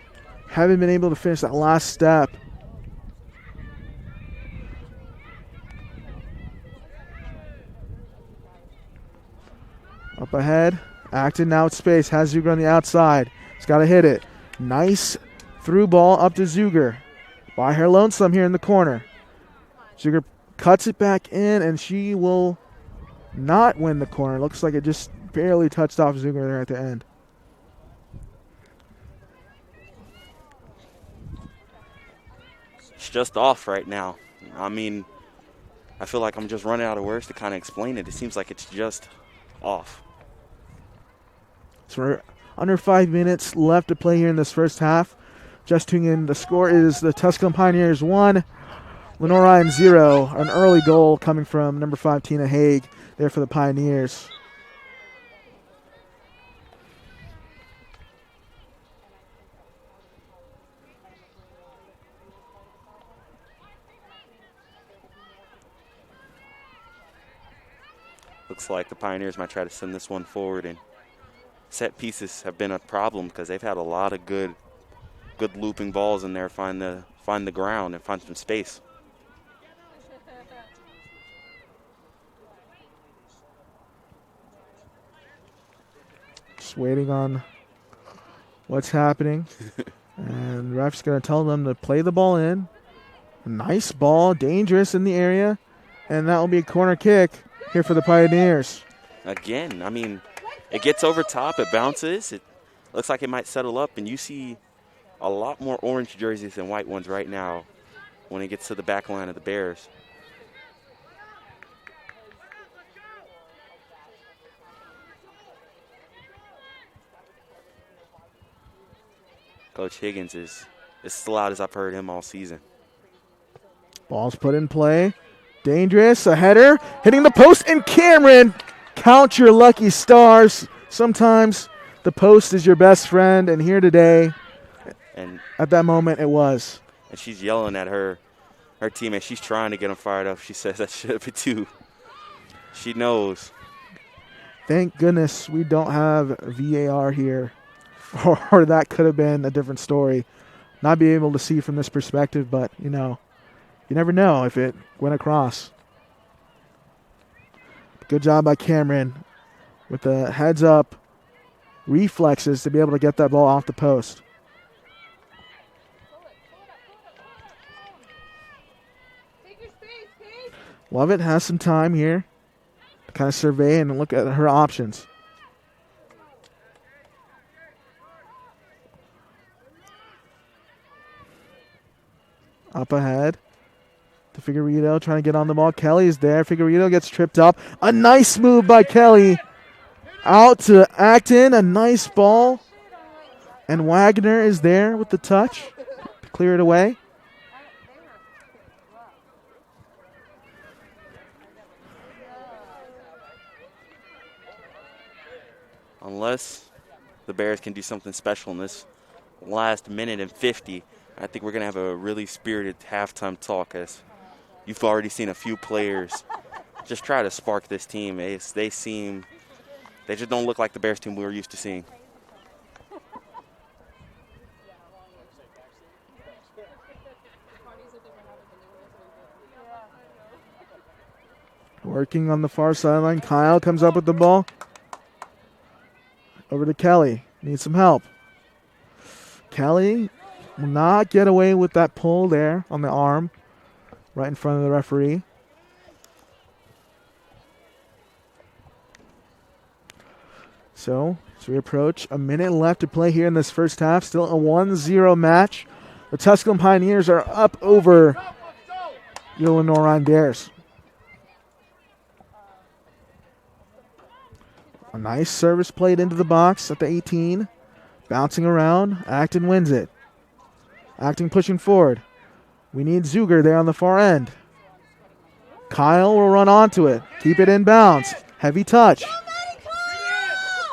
haven't been able to finish that last step. Up ahead. Acton now with space. Has Zuger on the outside. He's got to hit it. Nice through ball up to Zuger. By her lonesome here in the corner. Zuger cuts it back in, and she will not win the corner. Looks like it just barely touched off Zuger there at the end. It's just off right now. I mean, I feel like I'm just running out of words to kind of explain it. It seems like it's just off. So we're under 5 minutes left to play here in this first half. Just tuning in, the score is the Tusculum Pioneers 1, Lenoir-Rhyne 0. An early goal coming from number 5, Tina Haig, there for the Pioneers. Looks like the Pioneers might try to send this one forward, and set pieces have been a problem because they've had a lot of good looping balls in there, find the ground and find some space. Just waiting on what's happening. And the ref's going to tell them to play the ball in. A nice ball, dangerous in the area. And that will be a corner kick here for the Pioneers. Again, I mean, it gets over top, it bounces, it looks like it might settle up, and you see a lot more orange jerseys than white ones right now when it gets to the back line of the Bears. Coach Higgins is as loud as I've heard him all season. Ball's put in play. Dangerous, a header, hitting the post, and Cameron, count your lucky stars. Sometimes the post is your best friend, and here today, And at that moment, it was. And she's yelling at her teammate. She's trying to get them fired up. She says that should be two. She knows. Thank goodness we don't have VAR here, or that could have been a different story. Not be able to see from this perspective, but, you know, you never know if it went across. Good job by Cameron with the heads-up reflexes to be able to get that ball off the post. Lovett has some time here to kind of survey and look at her options. Up ahead to Figueredo, trying to get on the ball. Kelly is there. Figueredo gets tripped up. A nice move by Kelly. Out to Acton. A nice ball. And Wagner is there with the touch to clear it away. Unless the Bears can do something special in this last minute and 50, I think we're going to have a really spirited halftime talk, as you've already seen a few players just try to spark this team. They just don't look like the Bears team we were used to seeing. Working on the far sideline. Kyle comes up with the ball. Over to Kelly. Needs some help. Kelly will not get away with that pull there on the arm right in front of the referee. So, as we approach a minute left to play here in this first half, still a 1-0 match. The Tusculum Pioneers are up over the Lenoir-Rhyne Bears. A nice service played into the box at the 18. Bouncing around. Acton wins it. Acton pushing forward. We need Zuger there on the far end. Kyle will run onto it. Keep it in bounds. Heavy touch.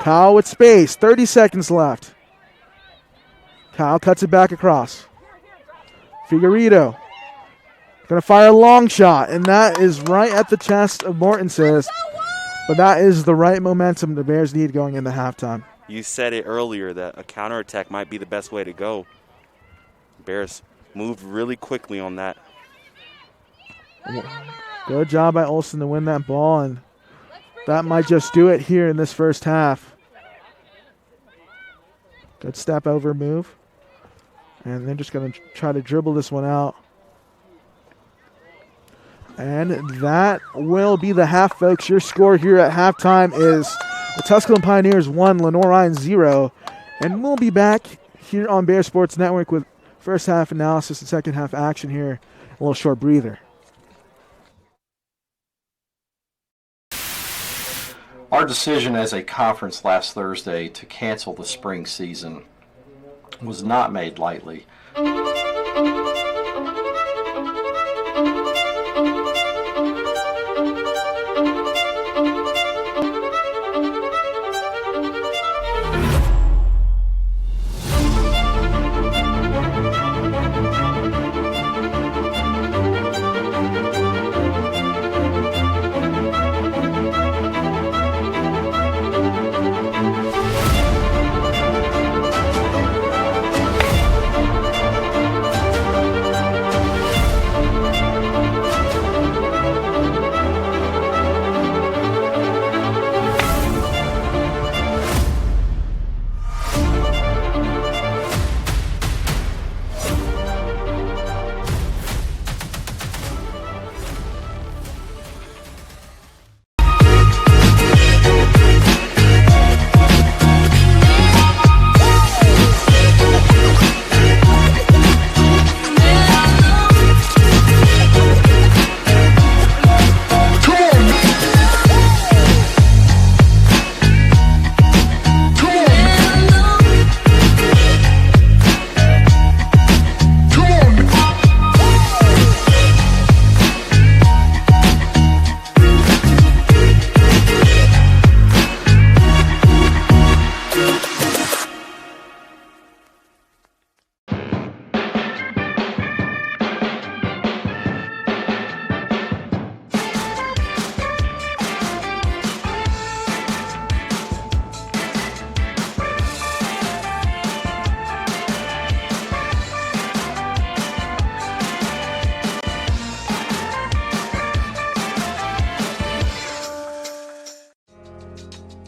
Kyle with space. 30 seconds left. Kyle cuts it back across. Figueredo. Going to fire a long shot, and that is right at the chest of Mortensen. But that is the right momentum the Bears need going into halftime. You said it earlier that a counterattack might be the best way to go. Bears moved really quickly on that. Good job by Olsen to win that ball, and that might just do it here in this first half. Good step over move. And they're just going to try to dribble this one out. And that will be the half, folks. Your score here at halftime is the Tusculum Pioneers 1, Lenoir-Rhyne 0. And we'll be back here on Bear Sports Network with first half analysis and second half action here. A little short breather. Our decision as a conference last Thursday to cancel the spring season was not made lightly.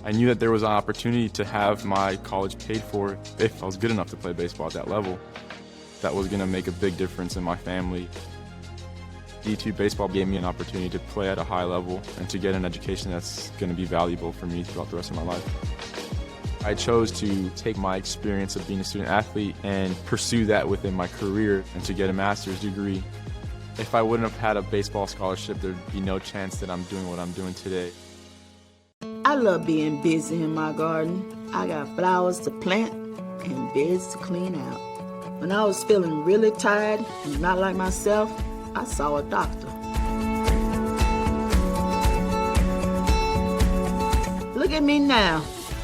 I knew that there was an opportunity to have my college paid for if I was good enough to play baseball at that level. That was going to make a big difference in my family. D2 baseball gave me an opportunity to play at a high level and to get an education that's going to be valuable for me throughout the rest of my life. I chose to take my experience of being a student athlete and pursue that within my career and to get a master's degree. If I wouldn't have had a baseball scholarship, there'd be no chance that I'm doing what I'm doing today. I love being busy in my garden. I got flowers to plant and beds to clean out. When I was feeling really tired and not like myself, I saw a doctor. Look at me now.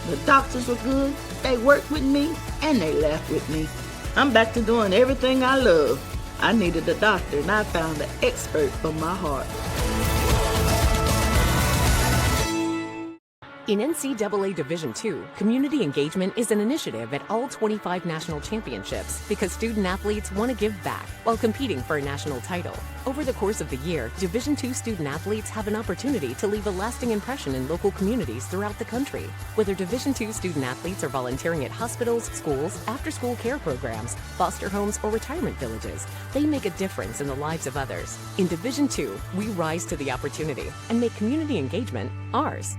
The doctors were good, they worked with me, and they laughed with me. I'm back to doing everything I love. I needed a doctor, and I found an expert for my heart. In NCAA Division II, community engagement is an initiative at all 25 national championships because student-athletes want to give back while competing for a national title. Over the course of the year, Division II student-athletes have an opportunity to leave a lasting impression in local communities throughout the country. Whether Division II student-athletes are volunteering at hospitals, schools, after-school care programs, foster homes, or retirement villages, they make a difference in the lives of others. In Division II, we rise to the opportunity and make community engagement ours.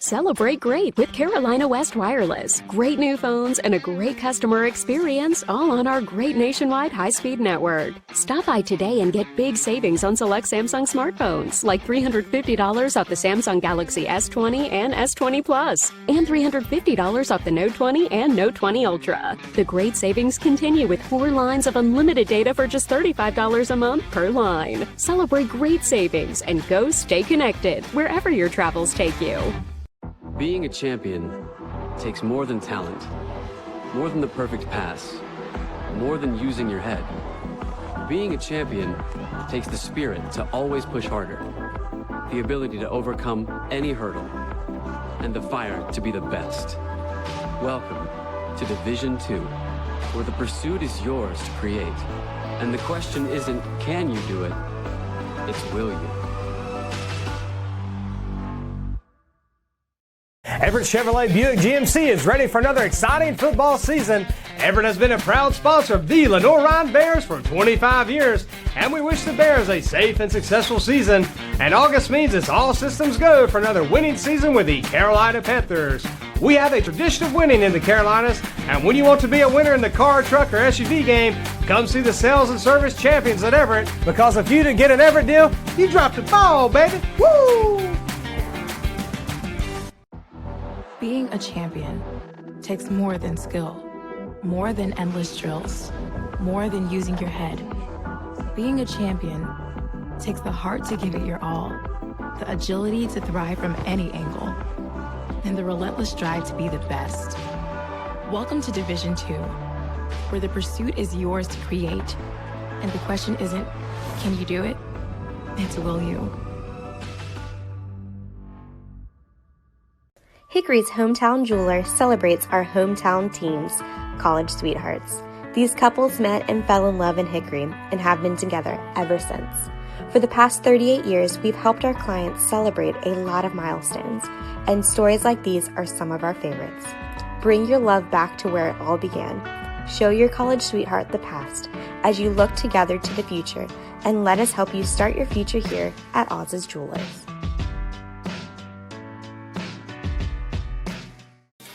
Celebrate great with Carolina West Wireless. Great new phones and a great customer experience, all on our great nationwide high-speed network. Stop by today and get big savings on select Samsung smartphones, like $350 off the Samsung Galaxy S20 and S20 Plus, and $350 off the Note 20 and Note 20 Ultra. The great savings continue with 4 lines of unlimited data for just $35 a month per line. Celebrate great savings and go stay connected wherever your travels take you. Being a champion takes more than talent, more than the perfect pass, more than using your head. Being a champion takes the spirit to always push harder, the ability to overcome any hurdle, and the fire to be the best. Welcome to Division II, where the pursuit is yours to create. And the question isn't, can you do it? It's, will you? Everett Chevrolet Buick GMC is ready for another exciting football season. Everett has been a proud sponsor of the Lenoir-Rhyne Bears for 25 years, and we wish the Bears a safe and successful season. And August means it's all systems go for another winning season with the Carolina Panthers. We have a tradition of winning in the Carolinas, and when you want to be a winner in the car, truck, or SUV game, come see the sales and service champions at Everett, because if you didn't get an Everett deal, you dropped the ball, baby. Woo! Being a champion takes more than skill, more than endless drills, more than using your head. Being a champion takes the heart to give it your all, the agility to thrive from any angle, and the relentless drive to be the best. Welcome to Division 2, where the pursuit is yours to create, and the question isn't, can you do it? It's will you. Hickory's hometown jeweler celebrates our hometown teams, college sweethearts. These couples met and fell in love in Hickory and have been together ever since. For the past 38 years, we've helped our clients celebrate a lot of milestones, and stories like these are some of our favorites. Bring your love back to where it all began. Show your college sweetheart the past as you look together to the future, and let us help you start your future here at Oz's Jewelers.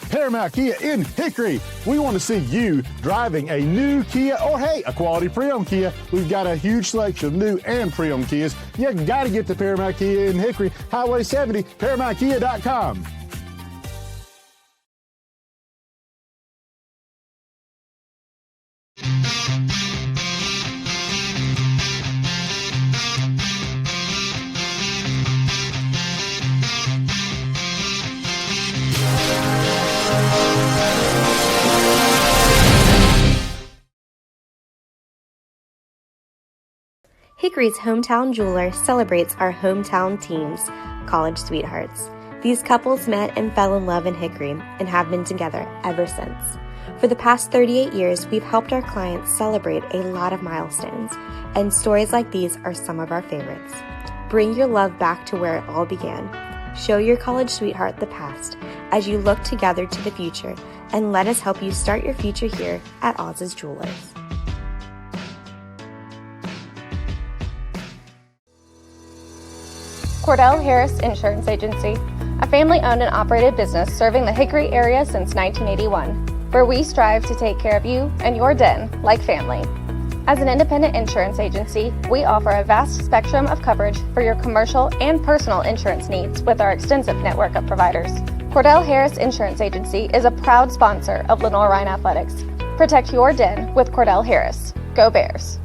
Paramount Kia in Hickory. We want to see you driving a new Kia or, hey, a quality pre-owned Kia. We've got a huge selection of new and pre-owned Kias. You got to get to Paramount Kia in Hickory, Highway 70, ParamountKia.com. Hickory's hometown jeweler celebrates our hometown teams, college sweethearts. These couples met and fell in love in Hickory and have been together ever since. For the past 38 years, we've helped our clients celebrate a lot of milestones, and stories like these are some of our favorites. Bring your love back to where it all began. Show your college sweetheart the past as you look together to the future, and let us help you start your future here at Oz's Jewelers. Cordell Harris Insurance Agency, a family-owned and operated business serving the Hickory area since 1981, where we strive to take care of you and your den like family. As an independent insurance agency, we offer a vast spectrum of coverage for your commercial and personal insurance needs with our extensive network of providers. Cordell Harris Insurance Agency is a proud sponsor of Lenoir-Rhyne Athletics. Protect your den with Cordell Harris. Go Bears!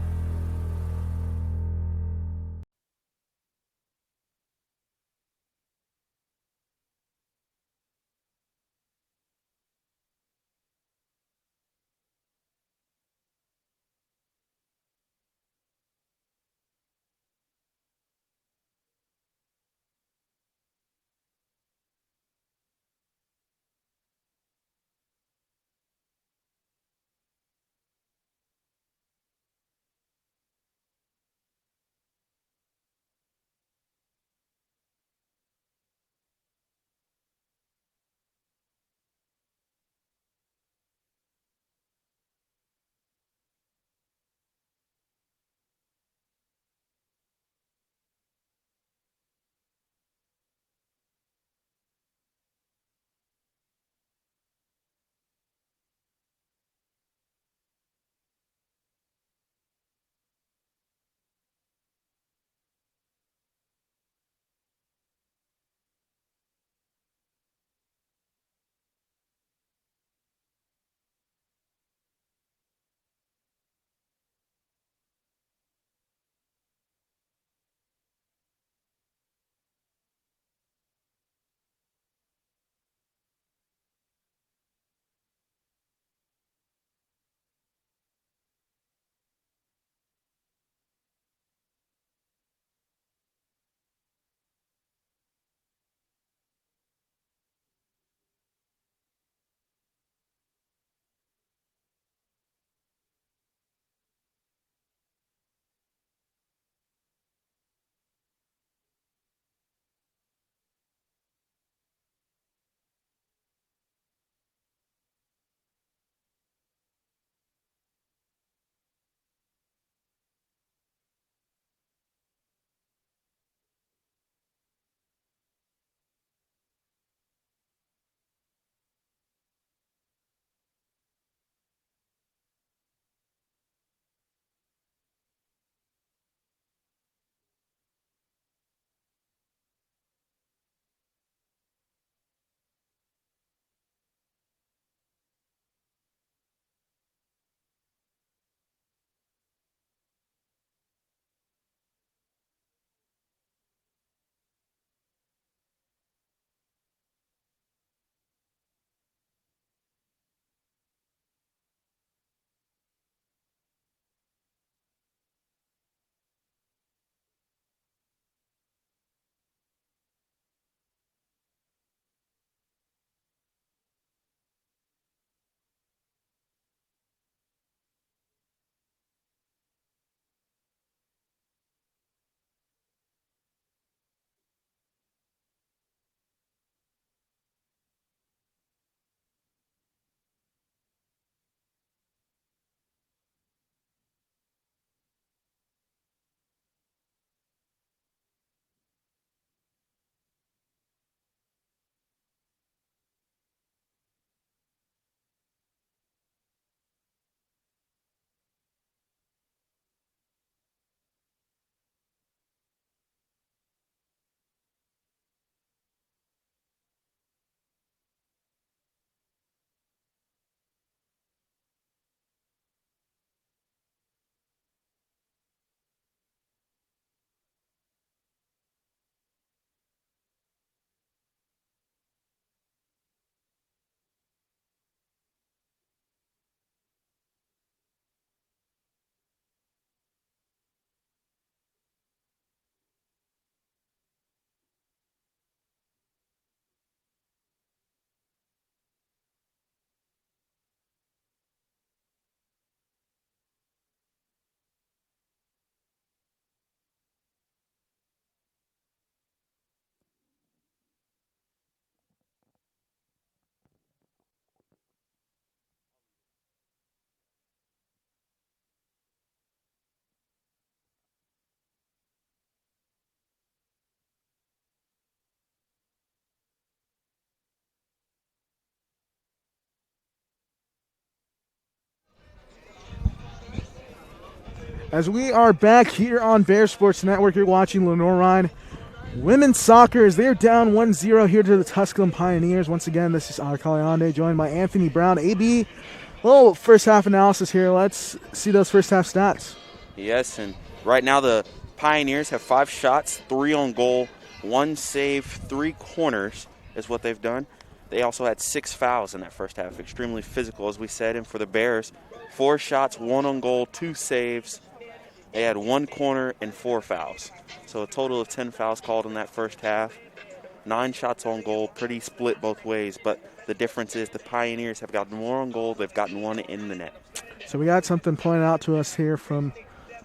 As we are back here on Bear Sports Network, you're watching Lenoir-Rhyne women's soccer as they're down 1-0 here to the Tusculum Pioneers. Once again, this is Arcaliande, joined by Anthony Brown. AB, little first half analysis here. Let's see those first half stats. Yes, and right now the Pioneers have 5 shots, 3 on goal, 1 save, 3 corners is what they've done. They also had 6 fouls in that first half. Extremely physical, as we said. And for the Bears, 4 shots, 1 on goal, 2 saves. They had 1 corner and 4 fouls. So a total of 10 fouls called in that first half. 9 shots on goal, pretty split both ways. But the difference is the Pioneers have gotten more on goal. They've gotten 1 in the net. So we got something pointed out to us here from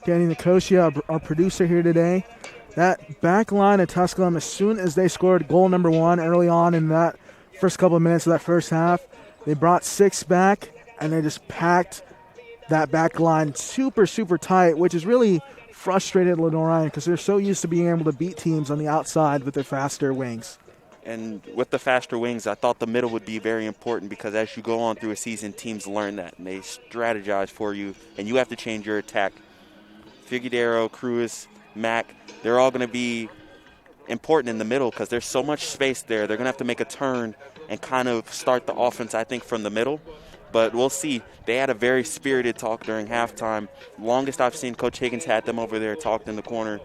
Danny Nicosia, our producer here today. That back line of Tusculum, as soon as they scored goal number 1 early on in that first couple of minutes of that first half, they brought 6 back, and they just packed that back line super, super tight, which has really frustrated Lenoir-Rhyne because they're so used to being able to beat teams on the outside with their faster wings. And with the faster wings, I thought the middle would be very important because as you go on through a season, teams learn that, and they strategize for you, and you have to change your attack. Figueroa, Cruz, Mack, they're all going to be important in the middle because there's so much space there. They're going to have to make a turn and kind of start the offense, I think, from the middle. But we'll see. They had a very spirited talk during halftime. Longest I've seen Coach Higgins had them over there talked in the corner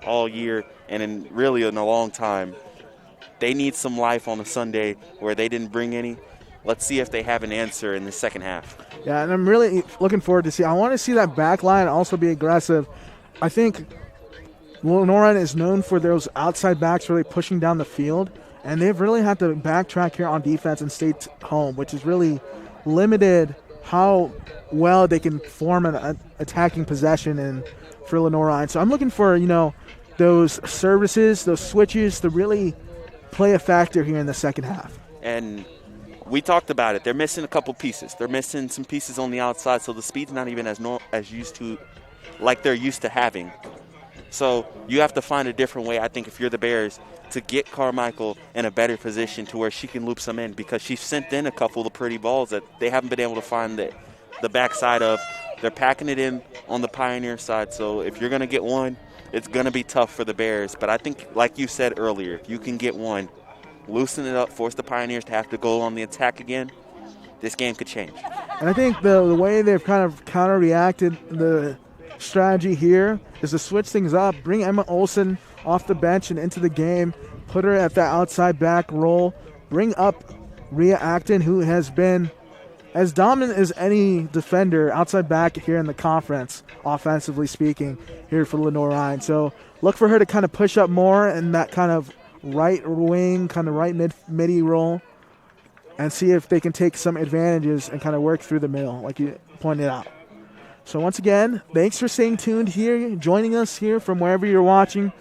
all year and in a long time. They need some life on a Sunday where they didn't bring any. Let's see if they have an answer in the second half. Yeah, and I'm really looking forward to see. I want to see that back line also be aggressive. I think Lenoir-Rhyne is known for those outside backs really pushing down the field, and they've really had to backtrack here on defense and stay home, which is really limited how well they can form an attacking possession in for Lenoir-Rhyne. So I'm looking for, those services, those switches to really play a factor here in the second half. And we talked about it. They're missing a couple pieces. They're missing some pieces on the outside, so the speed's not even as used to, like they're used to having. So you have to find a different way, I think, if you're the Bears, to get Carmichael in a better position to where she can loop some in because she's sent in a couple of pretty balls that they haven't been able to find the backside of. They're packing it in on the Pioneer side, so if you're going to get one, it's going to be tough for the Bears. But I think, like you said earlier, if you can get one, loosen it up, force the Pioneers to have to go on the attack again, this game could change. And I think the way they've kind of counter-reacted the strategy here is to switch things up, bring Emma Olsen off the bench and into the game, put her at that outside back role, bring up Rhea Acton, who has been as dominant as any defender outside back here in the conference, offensively speaking, here for Lenoir-Rhyne. So look for her to kind of push up more in that kind of right wing, kind of right midi role, and see if they can take some advantages and kind of work through the middle, like you pointed out. So once again, thanks for staying tuned here, joining us here from wherever you're watching.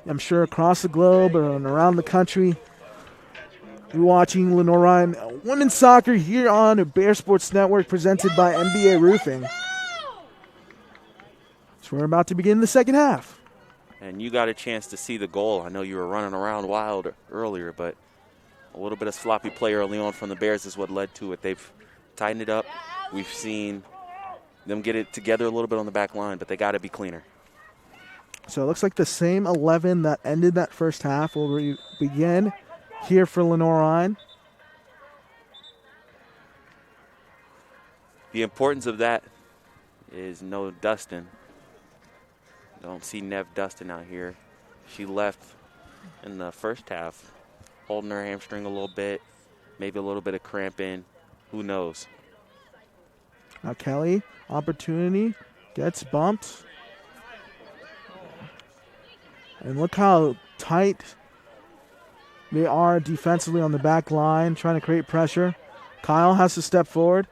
I'm sure across the globe or around the country. You're watching Lenoir-Rhyne women's soccer here on Bear Sports Network, presented by NBA Roofing. So we're about to begin the second half. And you got a chance to see the goal. I know you were running around wild earlier, but a little bit of sloppy play early on from the Bears is what led to it. They've tightened it up. We've seen them get it together a little bit on the back line, but they got to be cleaner. So it looks like the same 11 that ended that first half will begin here for Lenoir-Rhyne. The importance of that is no Dustin. Don't see Nev Dustin out here. She left in the first half, holding her hamstring a little bit, maybe a little bit of cramping. Who knows? Now Kelly, opportunity, gets bumped. And look how tight they are defensively on the back line, trying to create pressure. Kyle has to step forward.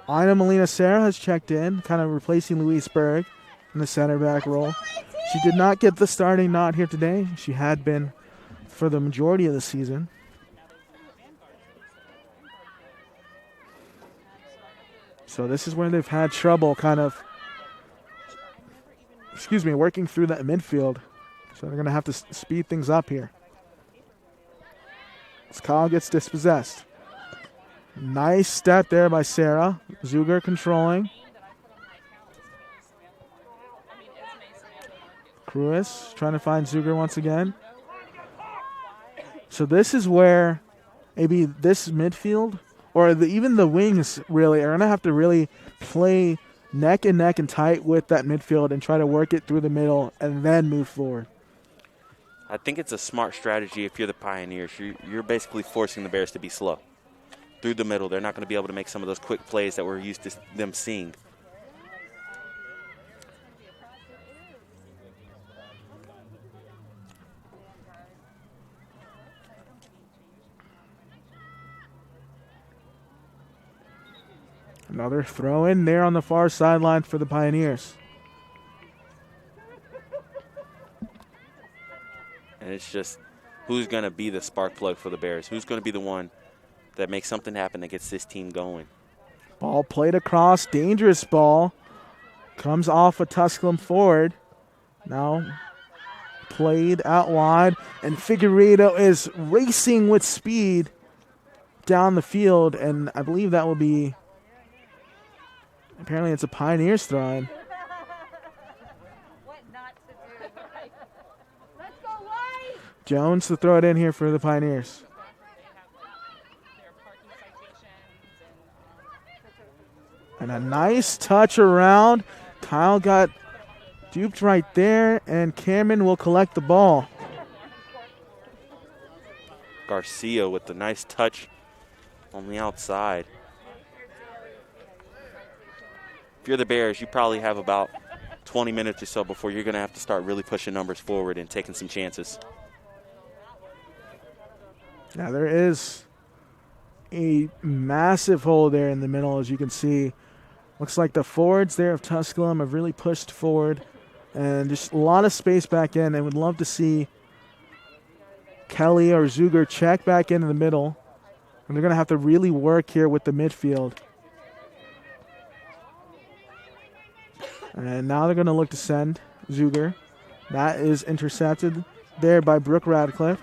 Ina Molina Serra has checked in, kind of replacing Louise Berg in the center back role. She did not get the starting nod here today. She had been for the majority of the season. So this is where they've had trouble kind of working through that midfield. So they're going to have to speed things up here. As Kyle gets dispossessed. Nice step there by Sarah. Zuger controlling. Cruz trying to find Zuger once again. So this is where maybe this midfield or even the wings really are going to have to really play neck and neck and tight with that midfield and try to work it through the middle and then move forward. I think it's a smart strategy if you're the Pioneers. You're basically forcing the Bears to be slow. Through the middle, they're not going to be able to make some of those quick plays that we're used to them seeing. Another throw in there on the far sideline for the Pioneers. And it's just who's going to be the spark plug for the Bears? Who's going to be the one that makes something happen that gets this team going? Ball played across, dangerous ball. Comes off a Tusculum forward. Now played out wide, and Figueredo is racing with speed down the field, and I believe that will be, apparently it's a Pioneers throw-in. Jones to throw it in here for the Pioneers. And a nice touch around. Kyle got duped right there, and Cameron will collect the ball. Garcia with the nice touch on the outside. If you're the Bears, you probably have about 20 minutes or so before you're going to have to start really pushing numbers forward and taking some chances. Now there is a massive hole there in the middle, as you can see. Looks like the forwards there of Tusculum have really pushed forward, and just a lot of space back in. I would love to see Kelly or Zuger check back into the middle, and they're going to have to really work here with the midfield. And now they're going to look to send Zuger. That is intercepted there by Brooke Radcliffe.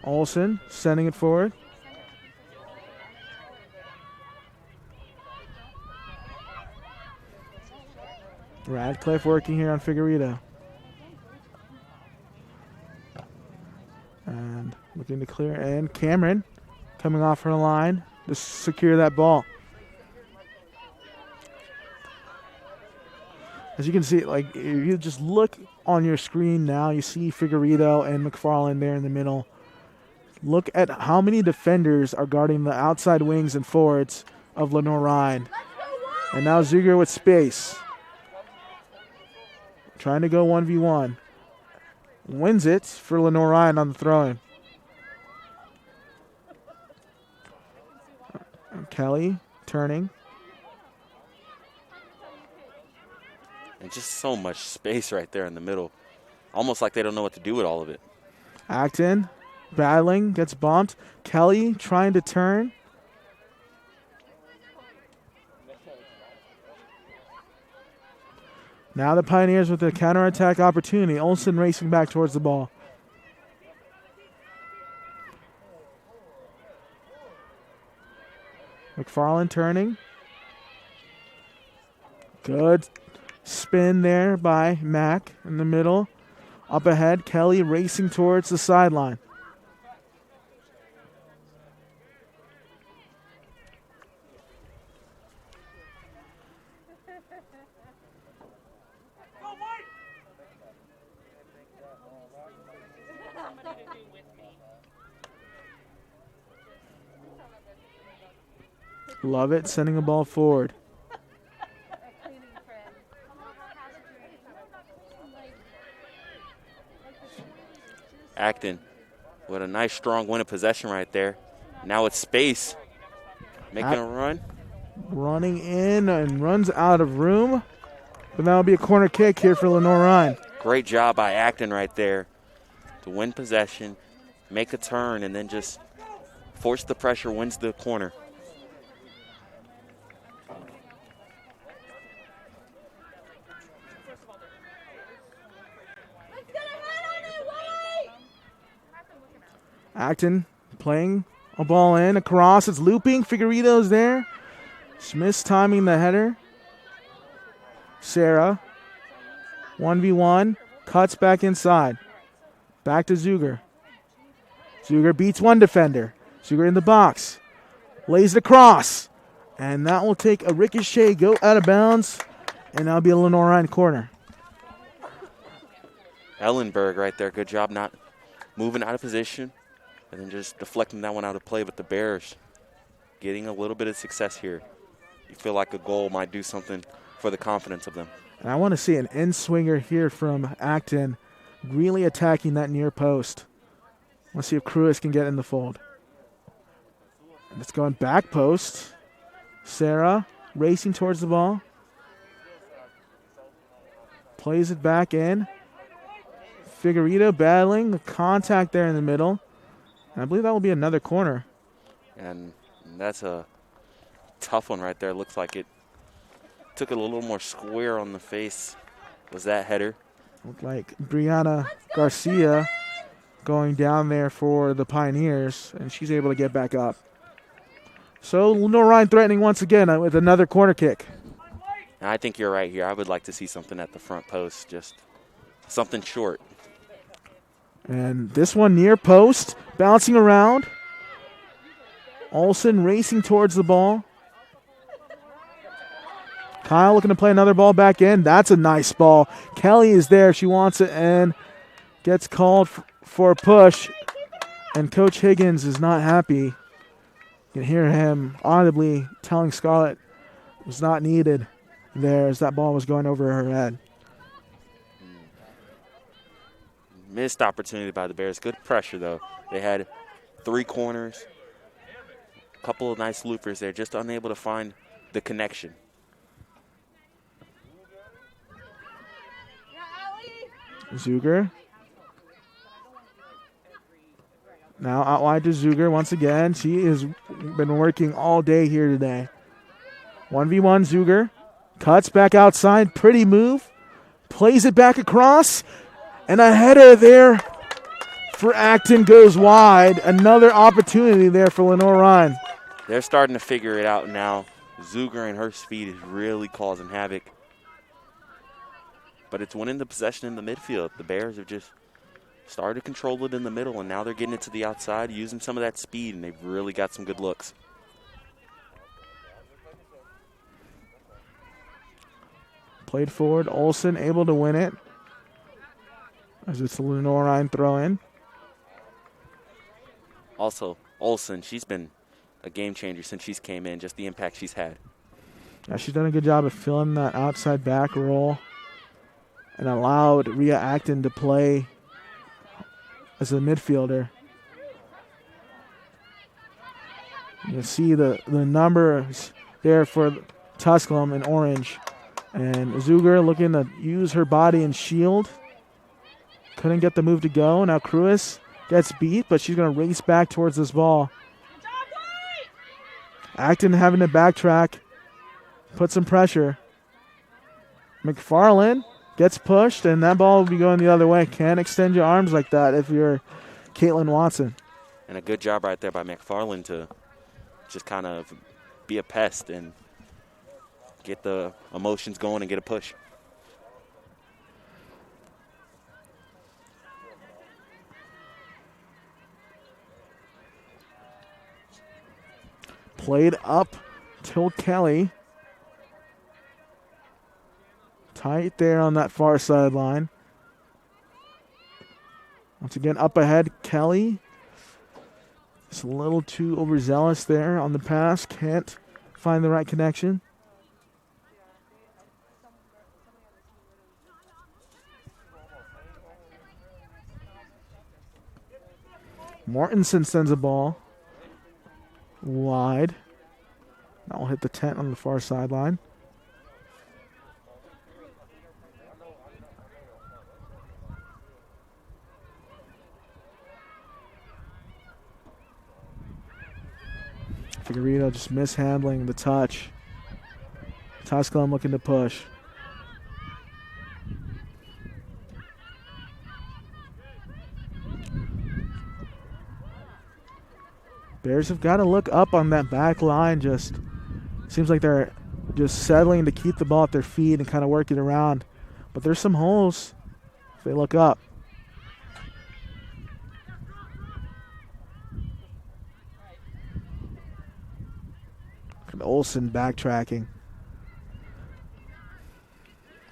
Olsen sending it forward. Radcliffe working here on Figueredo. And looking to clear. And Cameron coming off her line to secure that ball. As you can see, like, if you just look on your screen now, you see Figueredo and McFarland there in the middle. Look at how many defenders are guarding the outside wings and forwards of Lenoir-Rhyne. And now Zuger with space. Trying to go 1v1. Wins it for Lenoir-Rhyne on the throw-in. Kelly turning. And just so much space right there in the middle. Almost like they don't know what to do with all of it. Acton battling, gets bumped. Kelly trying to turn. Now the Pioneers with a counterattack opportunity. Olsen racing back towards the ball. McFarland turning. Good spin there by Mack in the middle. Up ahead, Kelly racing towards the sideline. Love it, sending a ball forward. Acton with a nice strong win of possession right there. Now it's space. Making a run. Running in and runs out of room. But that'll be a corner kick here for Lenoir-Rhyne. Great job by Acton right there to win possession, make a turn, and then just force the pressure, wins the corner. Acton playing a ball in, across, it's looping, Figueredo's there. Smith's timing the header. Sarah 1v1. Cuts back inside. Back to Zuger. Zuger beats one defender. Zuger in the box. Lays it across. And that will take a ricochet, go out of bounds, and that'll be a Lenoir-Rhyne corner. Ellenberg right there. Good job not moving out of position and then just deflecting that one out of play. But the Bears getting a little bit of success here. You feel like a goal might do something for the confidence of them. And I want to see an in-swinger here from Acton, really attacking that near post. Let's see if Cruz can get in the fold. And it's going back post. Sarah racing towards the ball. Plays it back in. Figueredo battling the contact there in the middle. And I believe that will be another corner. And that's a tough one right there. Looks like it took it a little more square on the face. Was that header? Looked like Brianna Garcia going down there for the Pioneers, and she's able to get back up. So Lenoir-Rhyne threatening once again with another corner kick. And I think you're right here. I would like to see something at the front post, just something short. And this one near post, bouncing around. Olsen racing towards the ball. Kyle looking to play another ball back in. That's a nice ball. Kelly is there. She wants it and gets called for a push. And Coach Higgins is not happy. You can hear him audibly telling Scarlett it was not needed there as that ball was going over her head. Missed opportunity by the Bears. Good pressure, though. They had 3 corners, a couple of nice loopers there, just unable to find the connection. Zuger. Now out wide to Zuger once again. She has been working all day here today. 1v1 Zuger. Cuts back outside. Pretty move. Plays it back across. And a header there for Acton goes wide. Another opportunity there for Lenoir-Rhyne. They're starting to figure it out now. Zuger and her speed is really causing havoc. But it's winning the possession in the midfield. The Bears have just started to control it in the middle, and now they're getting it to the outside, using some of that speed, and they've really got some good looks. Played forward. Olsen able to win it. As it's a Lenoir-Rhyne throw in. Also, Olsen, she's been a game changer since she's came in, just the impact she's had. Yeah, she's done a good job of filling that outside back role and allowed Rhea Acton to play as a midfielder. You see the numbers there for Tusculum in orange. And Zuger looking to use her body and shield. Couldn't get the move to go. Now Cruz gets beat, but she's going to race back towards this ball. Acton having to backtrack. Put some pressure. McFarland gets pushed, and that ball will be going the other way. Can't extend your arms like that if you're Caitlin Watson. And a good job right there by McFarland to just kind of be a pest and get the emotions going and get a push. Played up till Kelly. Tight there on that far sideline. Once again, up ahead, Kelly. Just a little too overzealous there on the pass. Can't find the right connection. Mortensen sends a ball wide. That will hit the tent on the far sideline. Figueredo just mishandling the touch. Tusculum looking to push. Bears have got to look up on that back line. Just seems like they're just settling to keep the ball at their feet and kind of work it around But there's some holes if they look up. And Olsen backtracking.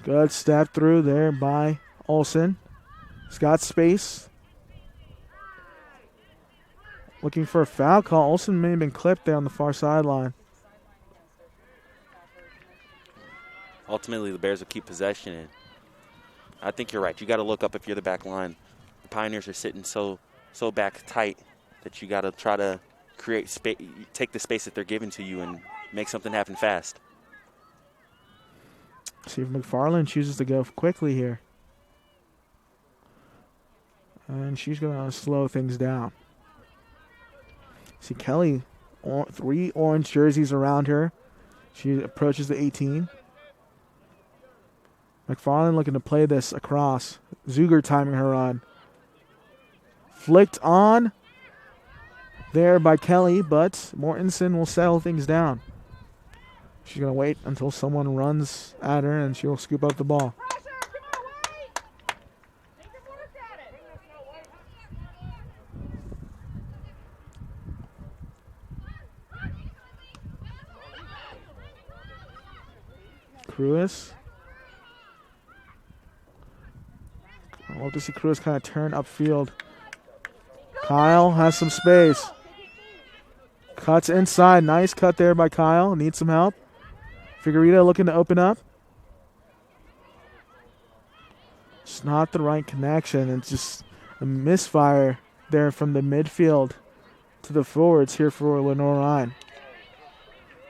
Good step through there by Olsen. He's got space. Looking for a foul call. Olsen may have been clipped there on the far sideline. Ultimately, the Bears will keep possession. And I think you're right. You got to look up if you're the back line. The Pioneers are sitting so back tight that you got to try to create space, take the space that they're giving to you and make something happen fast. See if McFarland chooses to go quickly here. And she's going to slow things down. See Kelly, 3 orange jerseys around her. She approaches the 18. McFarland looking to play this across. Zuger timing her on. Flicked on there by Kelly, but Mortensen will settle things down. She's going to wait until someone runs at her, and she'll scoop up the ball. Cruz. I love to see Cruz kind of turn upfield. Kyle has some space. Cuts inside. Nice cut there by Kyle. Needs some help. Figueredo looking to open up. It's not the right connection. It's just a misfire there from the midfield to the forwards here for Lenoir-Rhyne.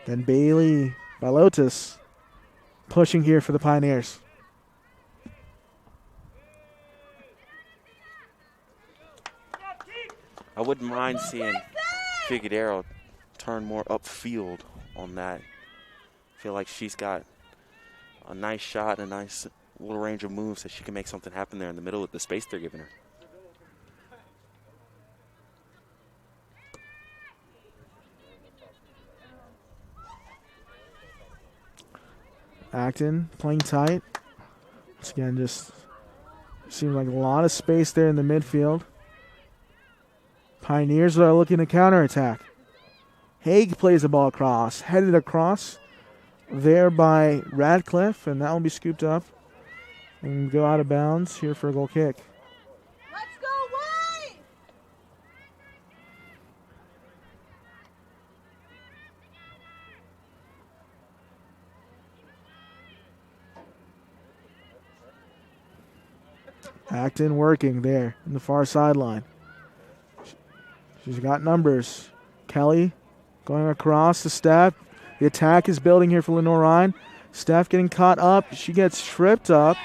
Then Bailey Balotis pushing here for the Pioneers. I wouldn't mind seeing Figueroa turn more upfield on that. I feel like she's got a nice shot, a nice little range of moves that she can make something happen there in the middle of the space they're giving her. Acton playing tight. Once again, just seems like a lot of space there in the midfield. Pioneers are looking to counterattack. Haig plays the ball across, headed across there by Radcliffe, and that will be scooped up and go out of bounds here for a goal kick. Let's go, White! Acton working there in the far sideline. She's got numbers. Kelly going across to Steph. The attack is building here for Lenoir-Rhyne. Steph getting caught up. She gets tripped up.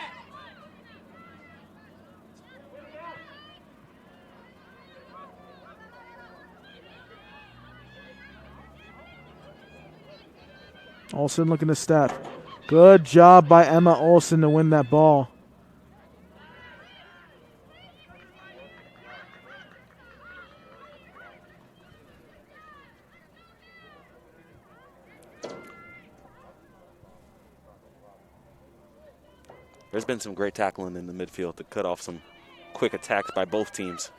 Olsen looking to Steph. Good job by Emma Olsen to win that ball. There's been some great tackling in the midfield to cut off some quick attacks by both teams.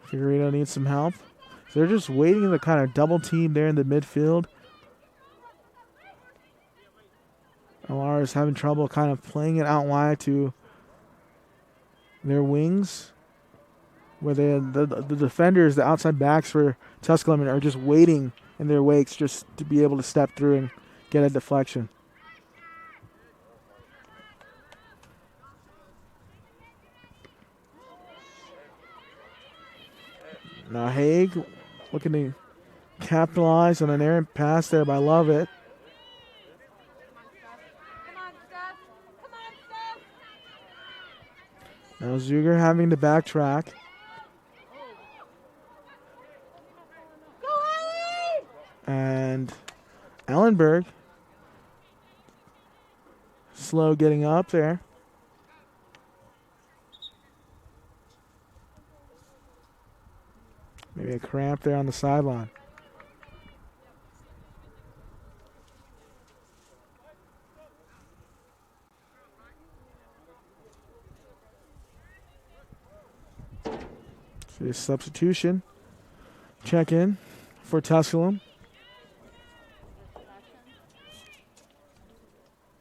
Figueredo needs some help. So they're just waiting to kind of double team there in the midfield. LR is having trouble kind of playing it out wide to their wings, where the defenders, the outside backs for Tusculum, are just waiting in their wakes just to be able to step through and get a deflection. Now Haig looking to capitalize on an errant pass there by Lovett. Now Zuger having to backtrack. And Ellenberg slow getting up there. Maybe a cramp there on the sideline. See a substitution. Check in for Tusculum.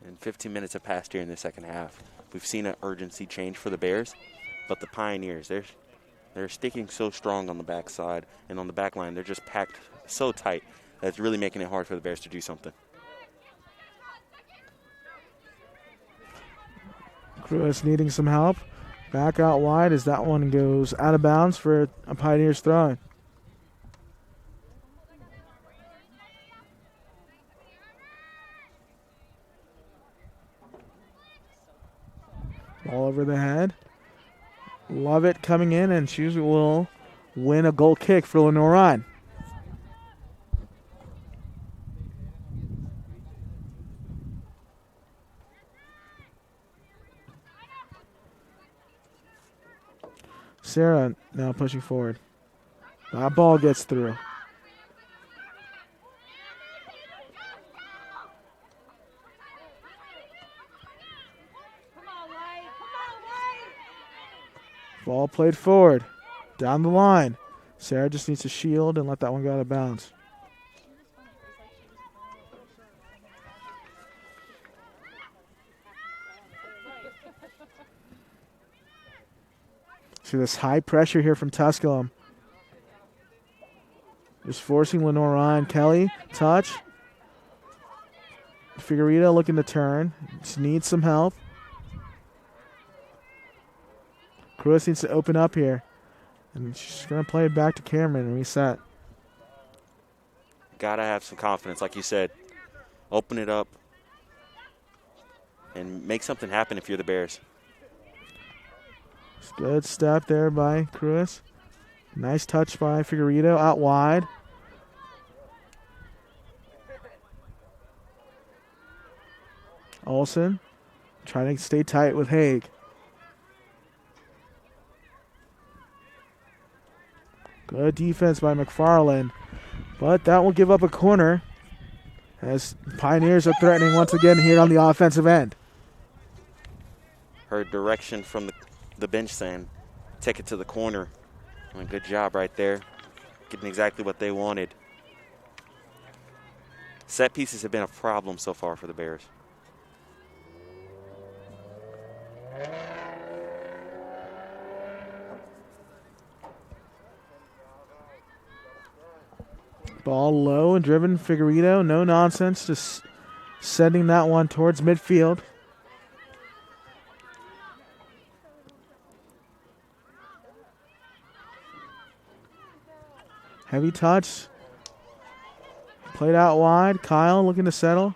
And 15 minutes have passed here in the second half. We've seen an urgency change for the Bears, but the Pioneers, they're sticking so strong on the backside and on the back line. They're just packed so tight that it's really making it hard for the Bears to do something. Cruz needing some help. Back out wide as that one goes out of bounds for a Pioneers throw. Ball over the head. Lovett coming in, and she will win a goal kick for Lenoir-Rhyne. Sarah now pushing forward. That ball gets through. Ball played forward. Down the line. Sarah just needs to shield and let that one go out of bounds. See this high pressure here from Tusculum. Just forcing Lenoir-Rhyne. Kelly, touch. Figueredo looking to turn. Just needs some help. Cruz needs to open up here. And she's going to play it back to Cameron and reset. Got to have some confidence, like you said. Open it up and make something happen if you're the Bears. Good step there by Cruz. Nice touch by Figueredo out wide. Olsen trying to stay tight with Haig. Good defense by McFarland. But that will give up a corner as Pioneers are threatening once again here on the offensive end. Heard direction from the bench saying, take it to the corner. And good job right there. Getting exactly what they wanted. Set pieces have been a problem so far for the Bears. Ball low and driven. Figueredo, no nonsense, just sending that one towards midfield. Heavy touch. Played out wide. Kyle looking to settle.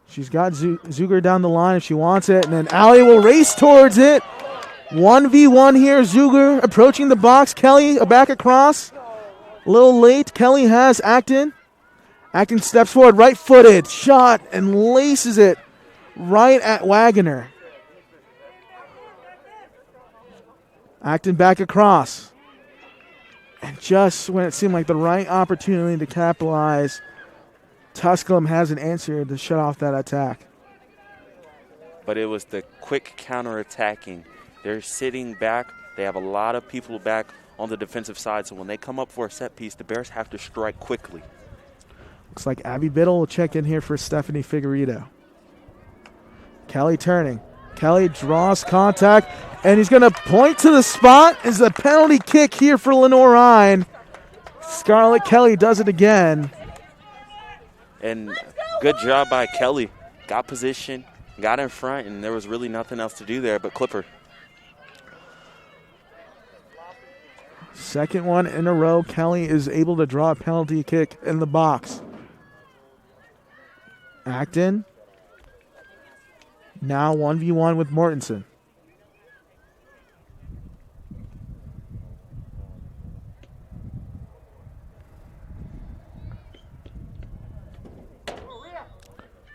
She's got Zuger down the line if she wants it. And then Allie will race towards it. 1v1 here. Zuger approaching the box. Kelly back across. A little late. Kelly has Acton. Acton steps forward. Right-footed. Shot and laces it right at Wagoner. Acton back across. And just when it seemed like the right opportunity to capitalize, Tusculum hasn't answered to shut off that attack. But it was the quick counter-attacking. They're sitting back. They have a lot of people back on the defensive side, so when they come up for a set piece, the Bears have to strike quickly. Looks like Abby Biddle will check in here for Stephanie Figueredo. Kelly turning. Kelly draws contact, and he's going to point to the spot as a penalty kick here for Lenoir-Rhyne. Scarlett Kelly does it again. And good job by Kelly. Got position, got in front, and there was really nothing else to do there but clip her. Second one in a row, Kelly is able to draw a penalty kick in the box. Acton. Now 1v1 with Mortensen.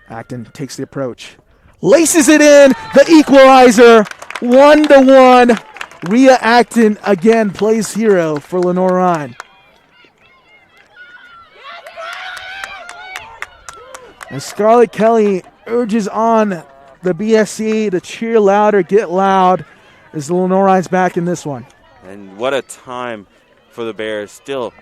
Acton takes the approach. Laces it in, the equalizer, 1-1. Rhea Acton again plays hero for Lenoir-Rhyne. And Scarlett Kelly urges on the BSC to cheer louder, get loud, as Lenoir-Rhyne's back in this one. And what a time for the Bears. Still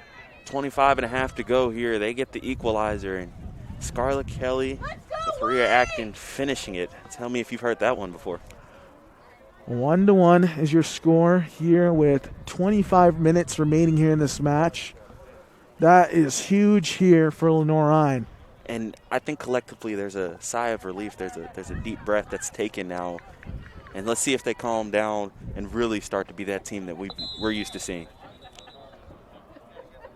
25 and a half to go here. They get the equalizer, and Scarlett Kelly with Rhea Acton finishing it. Tell me if you've heard that one before. 1-1 is your score here with 25 minutes remaining here in this match. That is huge here for Lenoir-Rhyne. And I think collectively there's a sigh of relief. There's a deep breath that's taken now. And let's see if they calm down and really start to be that team that we're used to seeing.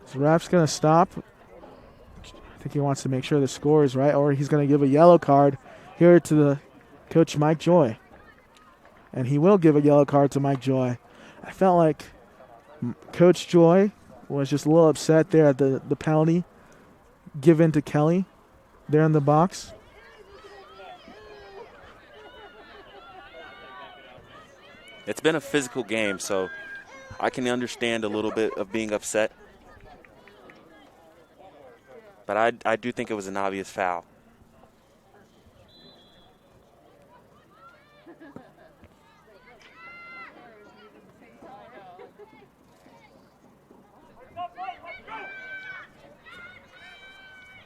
So ref's going to stop. I think he wants to make sure the score is right, or he's going to give a yellow card here to the coach Mike Joy. And he will give a yellow card to Mike Joy. I felt like Coach Joy was just a little upset there at the penalty given to Kelly there in the box. It's been a physical game, so I can understand a little bit of being upset. But I do think it was an obvious foul.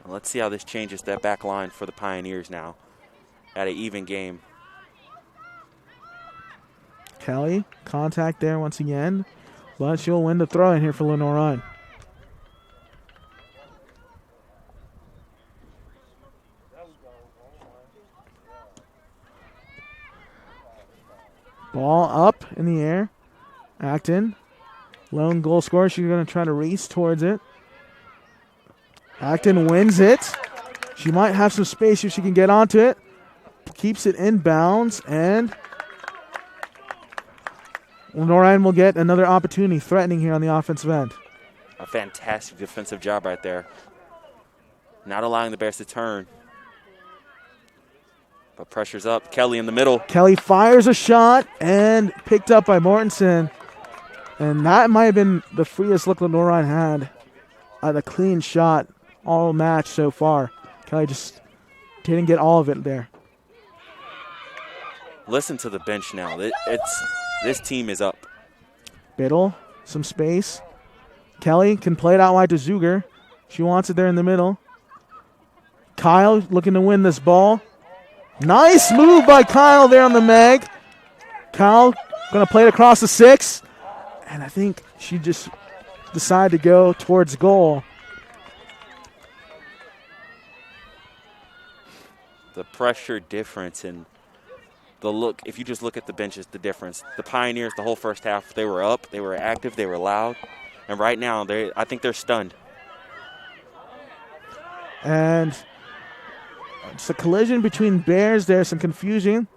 Let's see how this changes that back line for the Pioneers now at an even game. Kelly, contact there once again, but she'll win the throw in here for Lenoir-Rhyne. Ball up in the air. Acton, lone goal scorer. She's going to try to race towards it. Acton wins it. She might have some space if she can get onto it. Keeps it in bounds, and Lenoir-Rhyne will get another opportunity threatening here on the offensive end. A fantastic defensive job right there. Not allowing the Bears to turn. But pressure's up. Kelly in the middle. Kelly fires a shot and picked up by Mortensen. And that might have been the freest look Lenoir-Rhyne had at a clean shot all match so far. Kelly just didn't get all of it there. Listen to the bench now. This team is up. Biddle, some space. Kelly can play it out wide to Zuger. She wants it there in the middle. Kyle looking to win this ball. Nice move by Kyle there on the mag. Kyle going to play it across the 6. And I think she just decided to go towards goal. The pressure difference and the look, if you just look at the benches, the difference. The Pioneers, the whole first half, they were up, they were active, they were loud. And right now, I think they're stunned. And it's a collision between Bears. There's some confusion.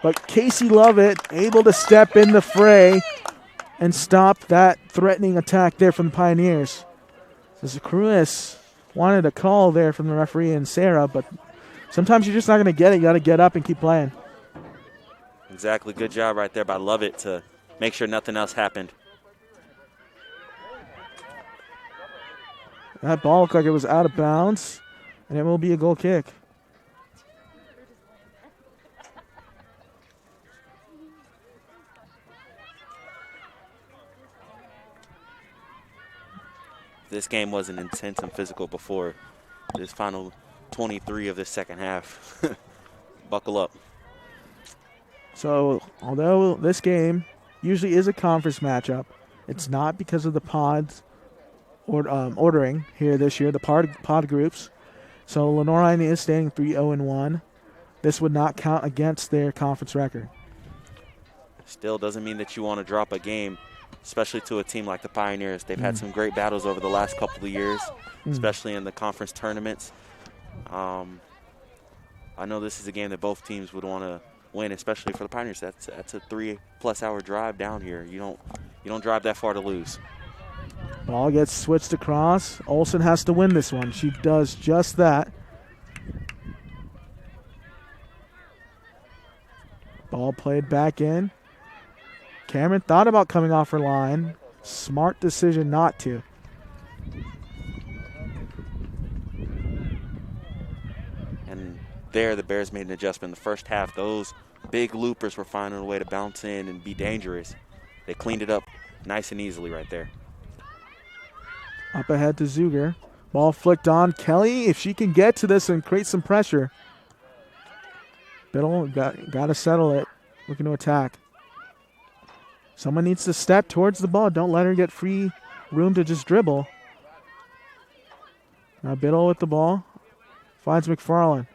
But Casey Lovett able to step in the fray and stop that threatening attack there from the Pioneers. So Cruz wanted a call there from the referee and Sarah, but sometimes you're just not going to get it. You got to get up and keep playing. Exactly. Good job right there by Lovett to make sure nothing else happened. That ball looked like it was out of bounds, and it will be a goal kick. This game wasn't intense and physical before this final 23 of the second half. Buckle up. So, although this game usually is a conference matchup, it's not because of the pods ordering here this year, the pod groups. So, Lenoir-Rhyne is standing 3-0-1. This would not count against their conference record. Still doesn't mean that you want to drop a game, especially to a team like the Pioneers. They've had some great battles over the last couple of years, especially in the conference tournaments. I know this is a game that both teams would want to win, especially for the Pioneers. That's a 3+ hour drive down here. You don't drive that far to lose. Ball gets switched across. Olsen has to win this one. She does just that. Ball played back in. Cameron thought about coming off her line. Smart decision not to. And there the Bears made an adjustment. In the first half, those big loopers were finding a way to bounce in and be dangerous. They cleaned it up nice and easily right there. Up ahead to Zuger. Ball flicked on. Kelly, if she can get to this and create some pressure. Biddle got to settle it. Looking to attack. Someone needs to step towards the ball. Don't let her get free room to just dribble. Now Biddle with the ball. Finds McFarland.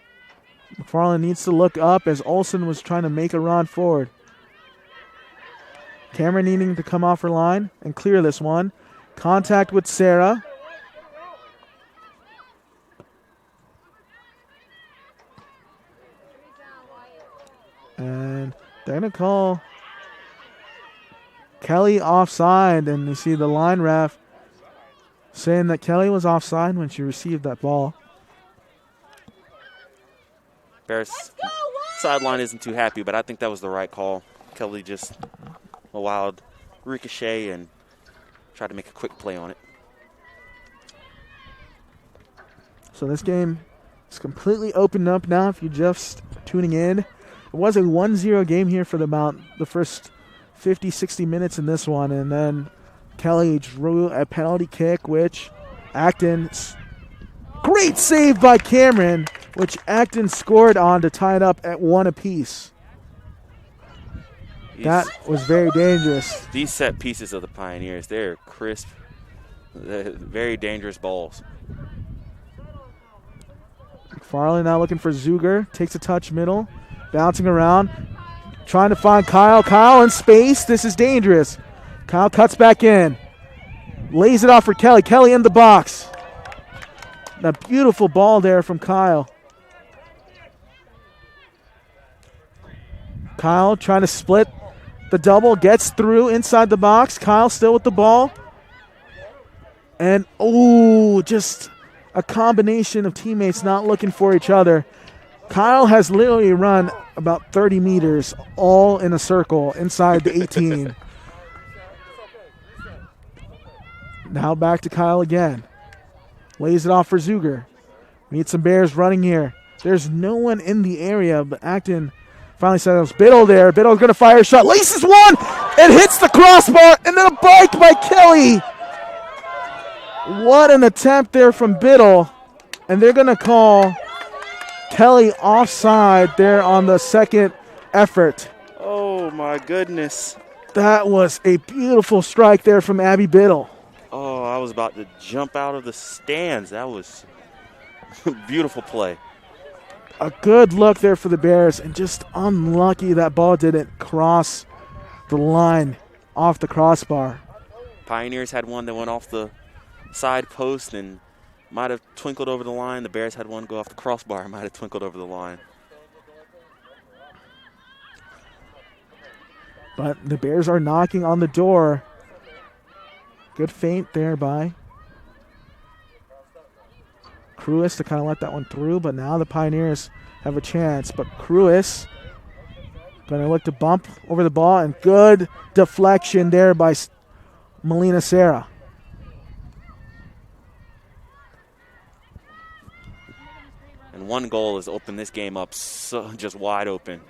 McFarland needs to look up as Olsen was trying to make a run forward. Cameron needing to come off her line and clear this one. Contact with Sarah. And they're going to call Kelly offside. And you see the line ref saying that Kelly was offside when she received that ball. Bears sideline isn't too happy, but I think that was the right call. Kelly just a wild ricochet and tried to make a quick play on it. So this game is completely opened up now if you're just tuning in. It was a 1-0 game here for the first 50, 60 minutes in this one. And then Kelly drew a penalty kick, which Acton, great save by Cameron, which Acton scored on to tie it up at 1 apiece. That was very dangerous. These set pieces of the Pioneers, they're crisp, they're very dangerous balls. McFarland now looking for Zuger. Takes a touch middle. Bouncing around. Trying to find Kyle. Kyle in space. This is dangerous. Kyle cuts back in. Lays it off for Kelly. Kelly in the box. A beautiful ball there from Kyle. Kyle trying to split the double. Gets through inside the box. Kyle still with the ball. And, just a combination of teammates not looking for each other. Kyle has literally run about 30 meters all in a circle inside the 18. Now back to Kyle again. Lays it off for Zuger. We need some Bears running here. There's no one in the area, but Acton finally settles. Biddle there. Biddle's going to fire a shot. Laces one. It hits the crossbar. And then a bike by Kelly. What an attempt there from Biddle. And they're going to call Kelly offside there on the second effort. Oh, my goodness. That was a beautiful strike there from Abby Biddle. Oh, I was about to jump out of the stands. That was a beautiful play. A good look there for the Bears, and just unlucky that ball didn't cross the line off the crossbar. Pioneers had one that went off the side post and might have twinkled over the line. The Bears had one go off the crossbar and might have twinkled over the line. But the Bears are knocking on the door. Good feint there by Cruis to kind of let that one through, but now the Pioneers have a chance. But Cruis going to look to bump over the ball, and good deflection there by Melina Serra. And one goal has opened this game up so just wide open.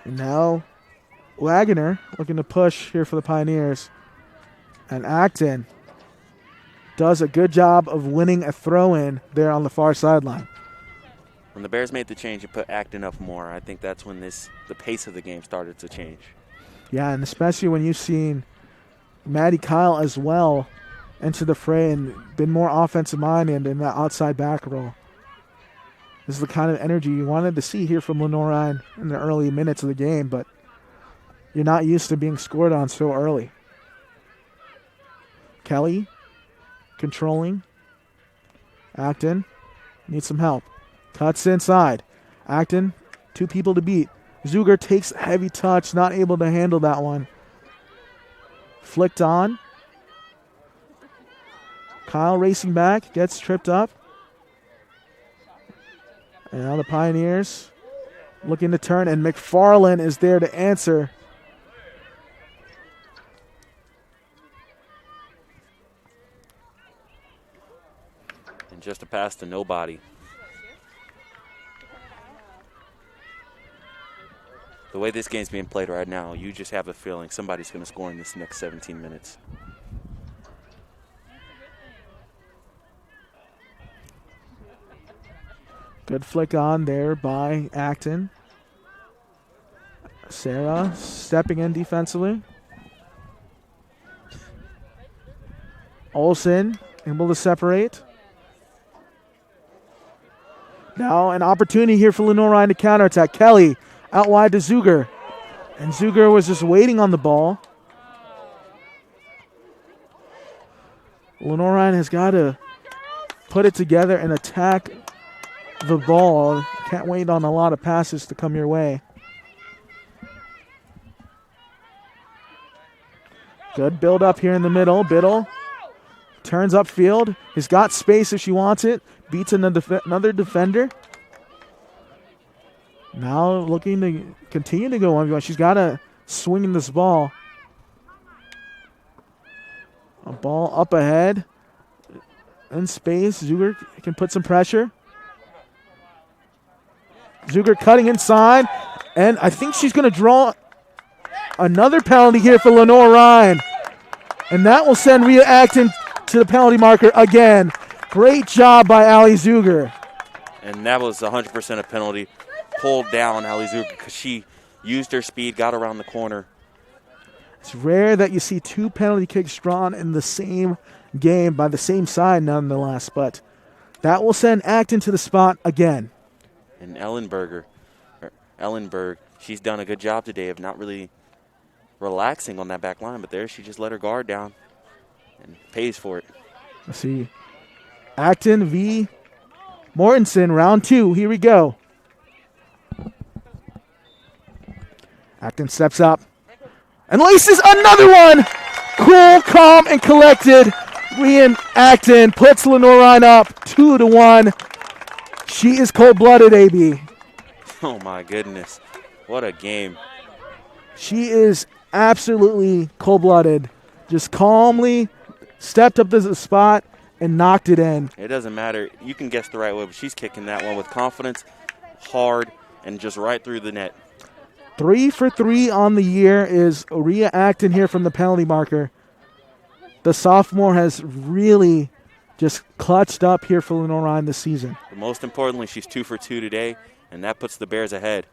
And now Wagner looking to push here for the Pioneers. And Acton does a good job of winning a throw-in there on the far sideline. When the Bears made the change and put Acton up more, I think that's when the pace of the game started to change. Yeah, and especially when you've seen Maddie Kyle as well enter the fray and been more offensive-minded in that outside back role. This is the kind of energy you wanted to see here from Lenoir-Rhyne in the early minutes of the game, but you're not used to being scored on so early. Kelly controlling. Acton needs some help. Cuts inside. Acton, 2 people to beat. Zuger takes a heavy touch, not able to handle that one. Flicked on. Kyle racing back, gets tripped up. And now the Pioneers looking to turn, and McFarland is there to answer. And just a pass to nobody. The way this game's being played right now, you just have a feeling somebody's going to score in this next 17 minutes. Good flick on there by Acton. Sarah stepping in defensively. Olsen able to separate. Now an opportunity here for Lenoir-Rhyne to counterattack. Kelly out wide to Zuger. And Zuger was just waiting on the ball. Lenoir-Rhyne has got to put it together and attack the ball. Can't wait on a lot of passes to come your way. Good build up here in the middle. Biddle turns upfield. He's got space if she wants it. Beats another defender. Now looking to continue to go 1v1. She's got to swing in this ball. A ball up ahead. In space. Zuger can put some pressure. Zuger cutting inside. And I think she's going to draw another penalty here for Lenoir-Rhyne. And that will send Rhea Acton to the penalty marker again. Great job by Ali Zuger. And that was 100% a penalty. Pulled down Ali Zuger because she used her speed, got around the corner. It's rare that you see two penalty kicks drawn in the same game by the same side nonetheless, but that will send Acton to the spot again. And Ellenberg, she's done a good job today of not really relaxing on that back line, but there she just let her guard down and pays for it. Let's see. Acton v. Mortensen, round 2. Here we go. Acton steps up and laces another one. Cool, calm, and collected. Rhea Acton puts Lenoir-Rhyne up 2-1. She is cold-blooded, AB. Oh, my goodness. What a game. She is absolutely cold-blooded. Just calmly stepped up to the spot and knocked it in. It doesn't matter. You can guess the right way, but she's kicking that one with confidence, hard, and just right through the net. 3 for 3 on the year is Rhea Acton here from the penalty marker. The sophomore has really just clutched up here for Lenoir-Rhyne this season. But most importantly, she's 2 for 2 today, and that puts the Bears ahead.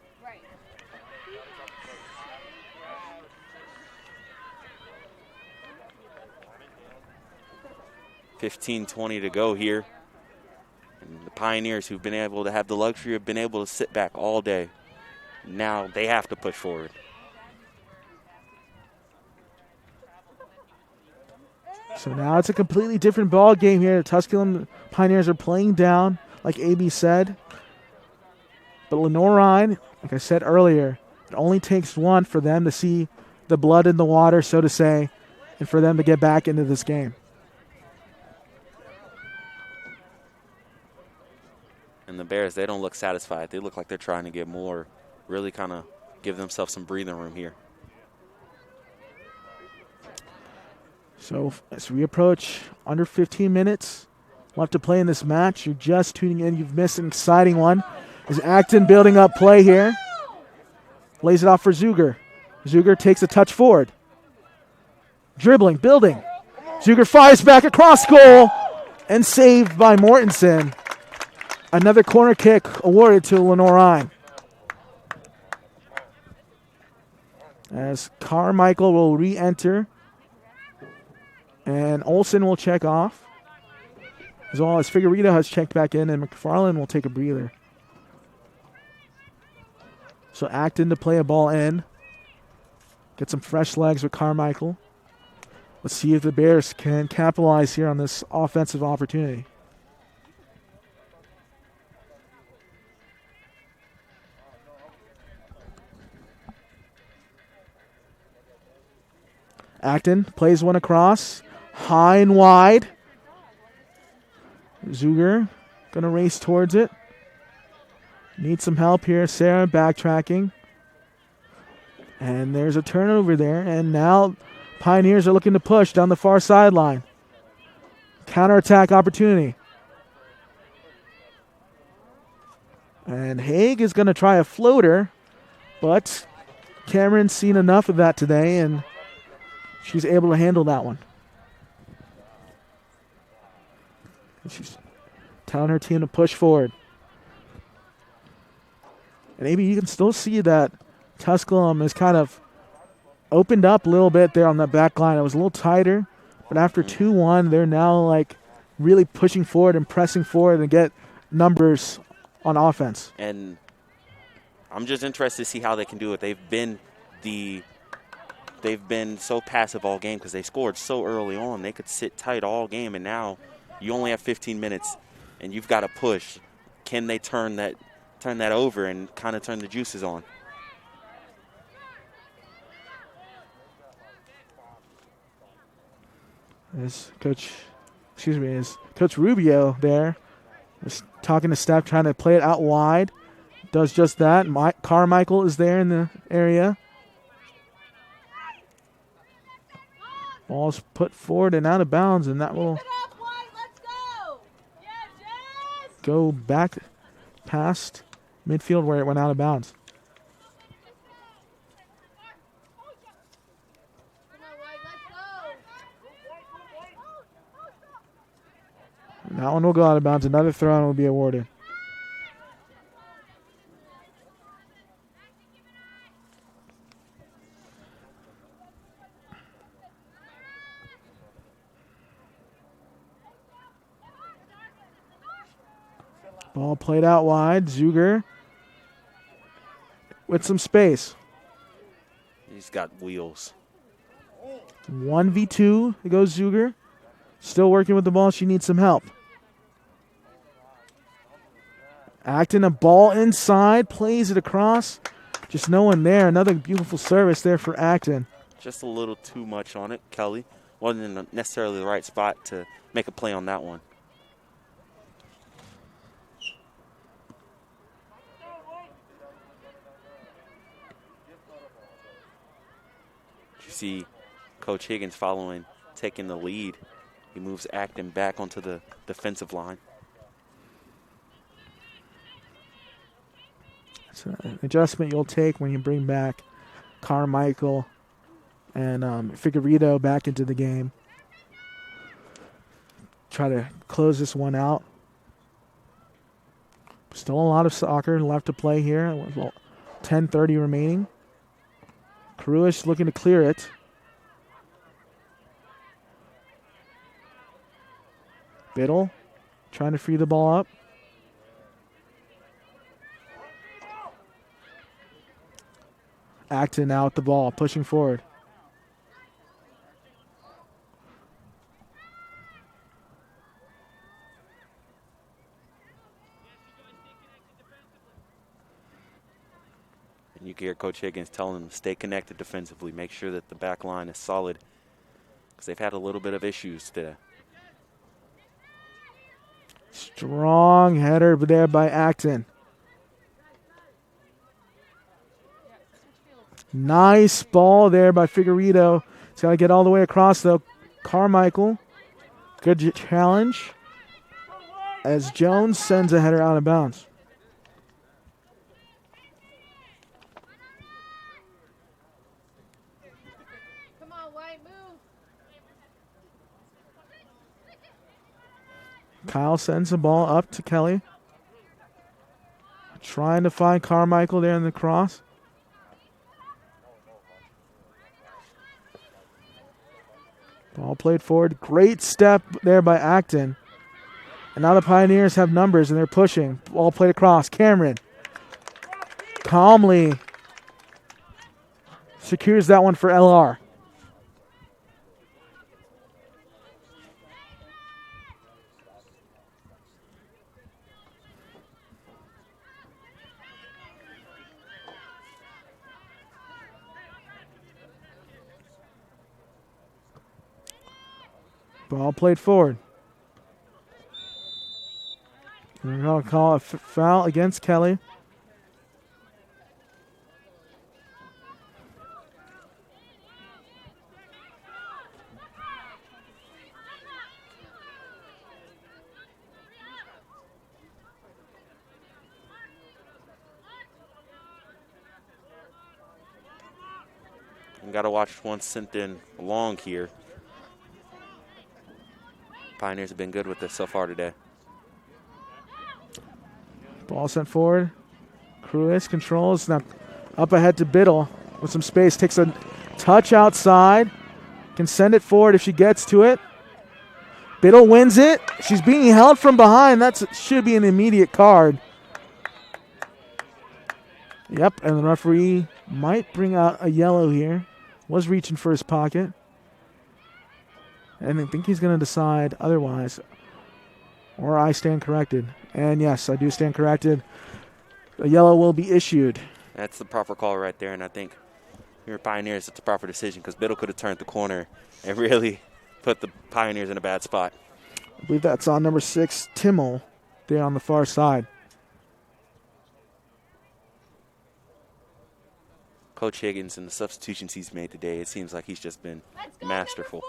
$15:20 to go here. And the Pioneers, who've been able to have the luxury of being able to sit back all day, now they have to push forward. So now it's a completely different ball game here. The Tusculum Pioneers are playing down, like AB said. But Lenoir-Rhyne, like I said earlier, it only takes one for them to see the blood in the water, so to say, and for them to get back into this game. And the Bears, they don't look satisfied. They look like they're trying to get more, really kind of give themselves some breathing room here. So as we approach under 15 minutes left to play in this match, you're just tuning in, you've missed an exciting one. Is Acton building up play here? Lays it off for Zuger. Zuger takes a touch forward. Dribbling, building. Zuger fires back across goal and saved by Mortensen. Another corner kick awarded to Lenoir-Rhyne. As Carmichael will re-enter. And Olsen will check off. As well as Figueredo has checked back in, and McFarland will take a breather. So Acton to play a ball in. Get some fresh legs with Carmichael. Let's see if the Bears can capitalize here on this offensive opportunity. Acton plays one across. High and wide. Zuger going to race towards it. Needs some help here. Sarah backtracking. And there's a turnover there. And now Pioneers are looking to push down the far sideline. Counterattack opportunity. And Haig is going to try a floater, but Cameron's seen enough of that today, and she's able to handle that one. And she's telling her team to push forward. And maybe you can still see that Tusculum is kind of opened up a little bit there on that back line. It was a little tighter, but after 2-1, they're now like really pushing forward and pressing forward and get numbers on offense. And I'm just interested to see how they can do it. They've been so passive all game because they scored so early on. They could sit tight all game, and now you only have 15 minutes, and you've got to push. Can they turn that over and kind of turn the juices on? Is Coach Rubio there is talking to Steph, trying to play it out wide. Does just that. Carmichael is there in the area. Ball's put forward and out of bounds, and that will go back past midfield where it went out of bounds. That one will go out of bounds. Another throw will be awarded. Ball played out wide. Zuger with some space. He's got wheels. 1v2. It goes Zuger. Still working with the ball. She needs some help. Acton, a ball inside. Plays it across. Just no one there. Another beautiful service there for Acton. Just a little too much on it, Kelly. Wasn't necessarily the right spot to make a play on that one. You see Coach Higgins taking the lead. He moves Acton back onto the defensive line. It's an adjustment you'll take when you bring back Carmichael and Figueredo back into the game. Try to close this one out. Still a lot of soccer left to play here. 10:30 remaining. Karuish looking to clear it. Biddle trying to free the ball up. Acton now with the ball, pushing forward. And you can hear Coach Higgins telling them to stay connected defensively, make sure that the back line is solid, because they've had a little bit of issues today. Strong header there by Acton. Nice ball there by Figueredo. He's got to get all the way across, though. Carmichael, good challenge as Jones sends a header out of bounds. Come on, White, move. Kyle sends the ball up to Kelly. Trying to find Carmichael there in the cross. Ball played forward. Great step there by Acton. And now the Pioneers have numbers and they're pushing. Ball played across. Cameron calmly secures that one for LR. Ball played forward. We're going to call a foul against Kelly. And got to watch one sent in long here. Pioneers have been good with this so far today. Ball sent forward. Cruz controls. Now up ahead to Biddle with some space. Takes a touch outside. Can send it forward if she gets to it. Biddle wins it. She's being held from behind. That should be an immediate card. Yep, and the referee might bring out a yellow here. Was reaching for his pocket. And I think he's going to decide otherwise. Or I stand corrected. And yes, I do stand corrected. A yellow will be issued. That's the proper call right there, and I think your Pioneers, it's a proper decision because Biddle could have turned the corner and really put the Pioneers in a bad spot. I believe that's on number 6, Timmel, there on the far side. Coach Higgins and the substitutions he's made today, it seems like he's just been masterful.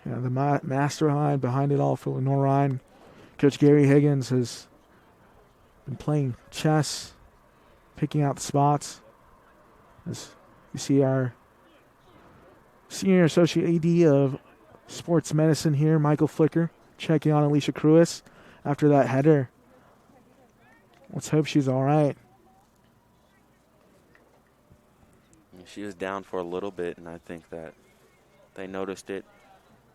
Yeah, the mastermind behind it all for Lenoir-Rhyne. Coach Gary Higgins has been playing chess, picking out the spots. As you see our Senior Associate AD of Sports Medicine here, Michael Flicker, checking on Alicia Cruz after that header. Let's hope she's all right. She was down for a little bit, and I think that they noticed it,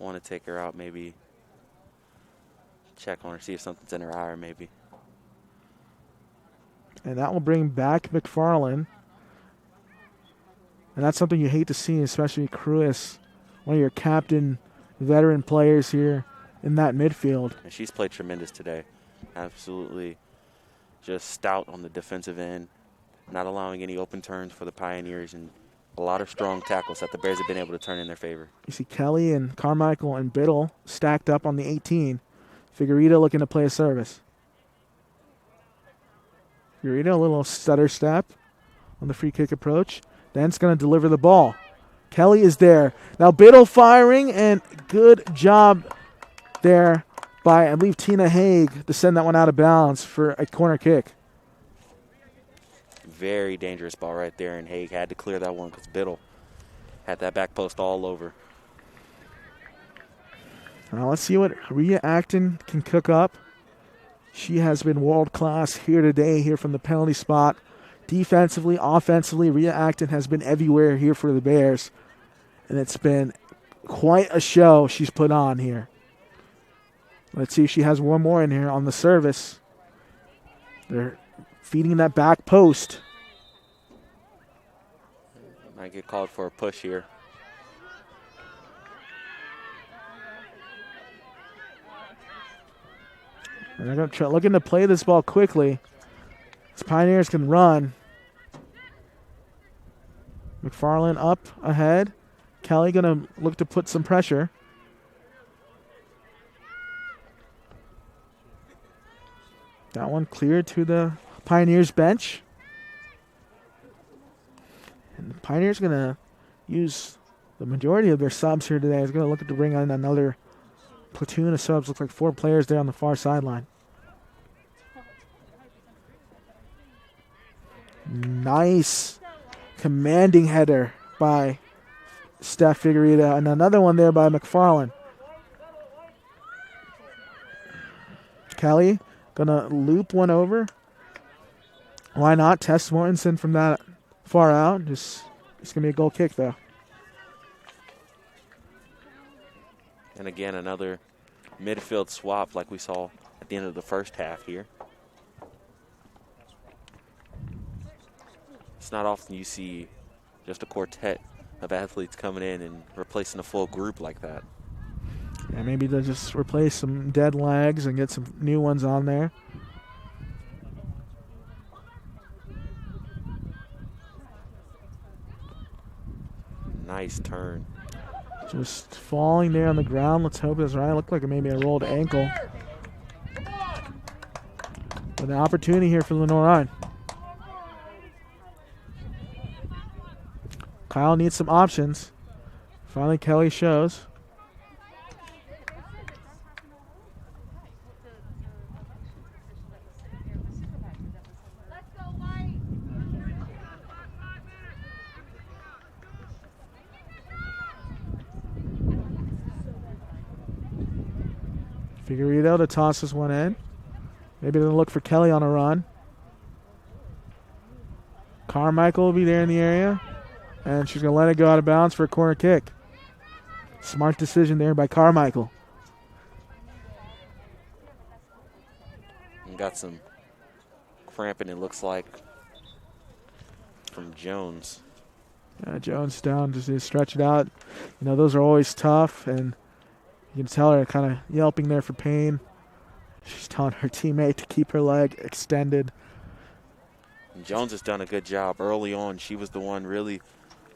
want to take her out, maybe check on her, see if something's in her eye or maybe. And that will bring back McFarland. And that's something you hate to see, especially Cruz, one of your captain veteran players here in that midfield. And she's played tremendous today. Absolutely just stout on the defensive end, not allowing any open turns for the Pioneers, and a lot of strong tackles that the Bears have been able to turn in their favor. You see Kelly and Carmichael and Biddle stacked up on the 18. Figueredo looking to play a service. Figueredo, a little stutter step on the free kick approach. Then's going to deliver the ball. Kelly is there. Now Biddle firing, and good job there by, I believe, Tina Haig to send that one out of bounds for a corner kick. Very dangerous ball right there, and Haig had to clear that one because Biddle had that back post all over. Now let's see what Rhea Acton can cook up. She has been world-class here today, here from the penalty spot. Defensively, offensively, Rhea Acton has been everywhere here for the Bears. And it's been quite a show she's put on here. Let's see if she has one more in here on the service. They're feeding that back post. Might get called for a push here. And they're going to try looking to play this ball quickly. These Pioneers can run. McFarland up ahead. Kelly going to look to put some pressure. That one cleared to the Pioneers bench. And the Pioneers going to use the majority of their subs here today. Is going to look to bring in another platoon of subs. Looks like 4 players there on the far sideline. Nice commanding header by Steph Figueredo, and another one there by McFarland. Kelly gonna loop one over. Why not? Tess Mortensen from that far out. It's gonna be a goal kick though. And again, another midfield swap like we saw at the end of the first half here. It's not often you see just a quartet of athletes coming in and replacing a full group like that. Yeah, maybe they'll just replace some dead legs and get some new ones on there. Nice turn. Just falling there on the ground. Let's hope it's right. Looked like it may be a rolled ankle. But an opportunity here for Lenoir-Rhyne. Kyle needs some options. Finally, Kelly shows. Figueredo to toss this one in. Maybe they'll look for Kelly on a run. Carmichael will be there in the area. And she's going to let it go out of bounds for a corner kick. Smart decision there by Carmichael. And got some cramping, it looks like, from Jones. Jones down, just to stretch it out. You know, those are always tough, and you can tell her kind of yelping there for pain. She's telling her teammate to keep her leg extended. And Jones has done a good job early on. She was the one really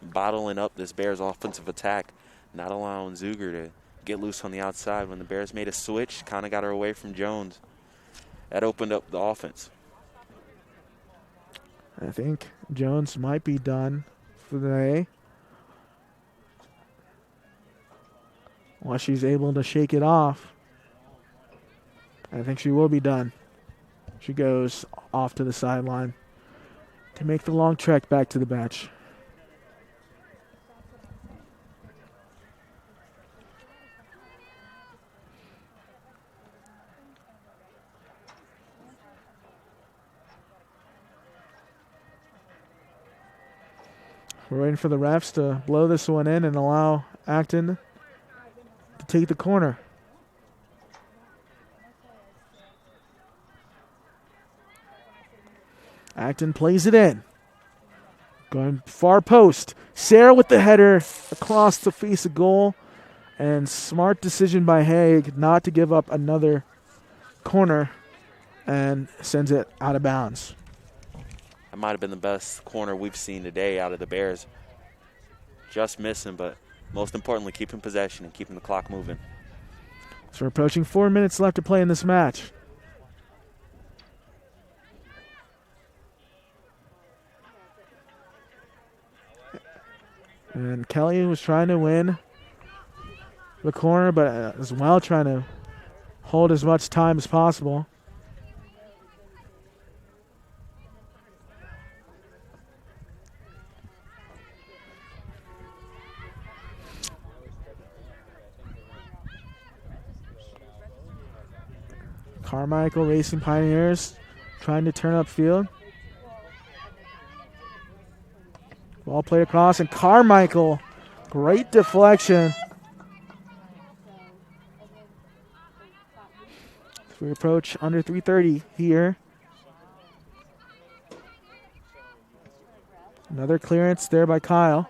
bottling up this Bears offensive attack, not allowing Zuger to get loose on the outside. When the Bears made a switch, kind of got her away from Jones. That opened up the offense. I think Jones might be done for the day. While she's able to shake it off, I think she will be done. She goes off to the sideline to make the long trek back to the bench. We're waiting for the refs to blow this one in and allow Acton to take the corner. Acton plays it in. Going far post. Sarah with the header across the face of goal. And smart decision by Haig not to give up another corner, and sends it out of bounds. That might have been the best corner we've seen today out of the Bears. Just missing, but most importantly, keeping possession and keeping the clock moving. So we're approaching 4 minutes left to play in this match. And Kelly was trying to win the corner, but as well trying to hold as much time as possible. Carmichael Racing Pioneers trying to turn upfield. Ball played across, and Carmichael, great deflection. As we approach under 3:30 here. Another clearance there by Kyle.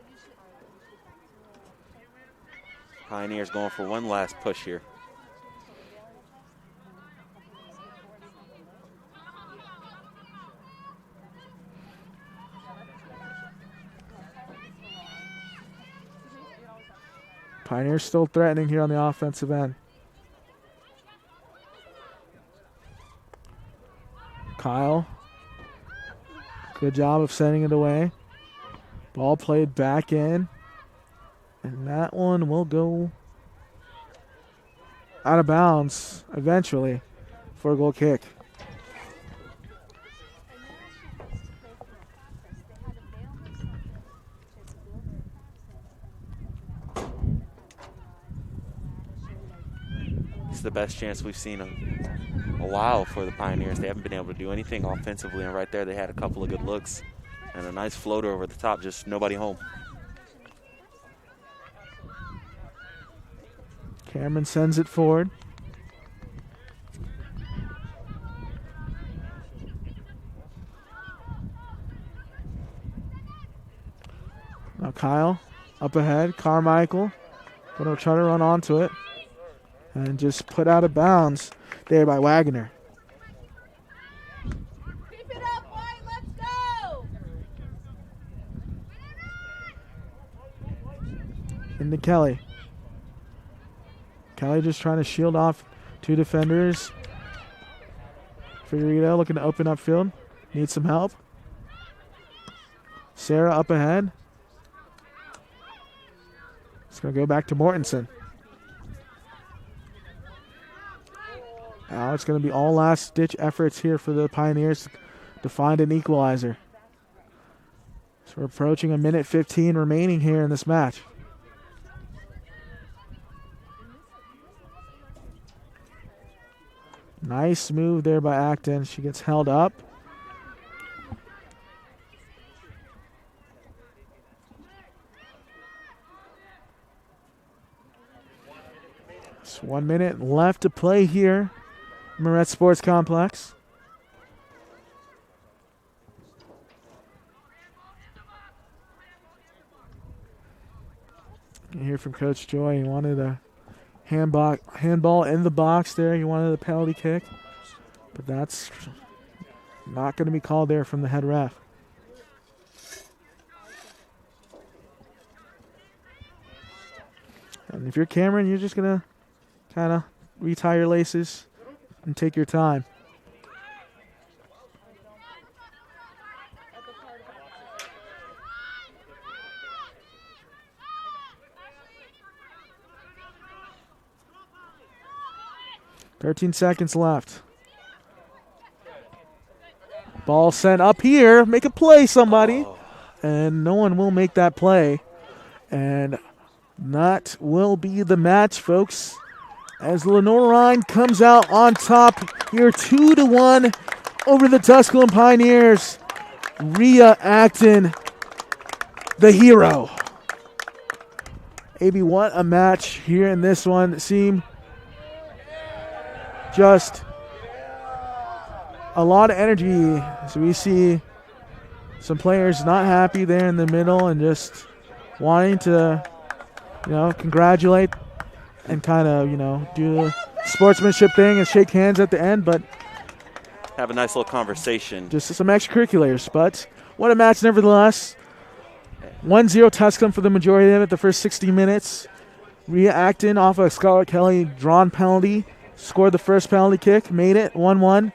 Pioneers going for one last push here. Pioneers still threatening here on the offensive end. Kyle, good job of sending it away. Ball played back in. And that one will go out of bounds eventually for a goal kick. It's the best chance we've seen in a while for the Pioneers. They haven't been able to do anything offensively, and right there they had a couple of good looks and a nice floater over the top, just nobody home. Cameron sends it forward. Now Kyle up ahead. Carmichael going to try to run onto it and just put out of bounds there by Wagner. Keep it up, White. Let's go. Into Kelly. Kelly just trying to shield off two defenders. Figueredo looking to open up field. Needs some help. Sarah up ahead. It's going to go back to Mortensen. Now it's going to be all last-ditch efforts here for the Pioneers to find an equalizer. So we're approaching a minute 15 remaining here in this match. Nice move there by Acton. She gets held up. It's 1 minute left to play here, Moretz Sports Complex. You hear from Coach Joy. He wanted a handball in the box there. He wanted a penalty kick, but that's not going to be called there from the head ref. And if you're Cameron, you're just going to kind of retie your laces and take your time. .13 seconds left. Ball sent up here. Make a play, somebody. And no one will make that play. And that will be the match, folks. As Lenoir-Rhyne comes out on top here 2-1 over the Tusculum Pioneers. Rhea Acton, the hero. AB, what a match here in this one. It seemed just a lot of energy. So we see some players not happy there in the middle and just wanting to, congratulate and kind of, do the sportsmanship thing and shake hands at the end, but have a nice little conversation. Just some extracurriculars, but what a match nevertheless. 1-0 Tusculum for the majority of it, the first 60 minutes. Rhea Acton off a Scarlett Kelly drawn penalty. Scored the first penalty kick, made it 1-1.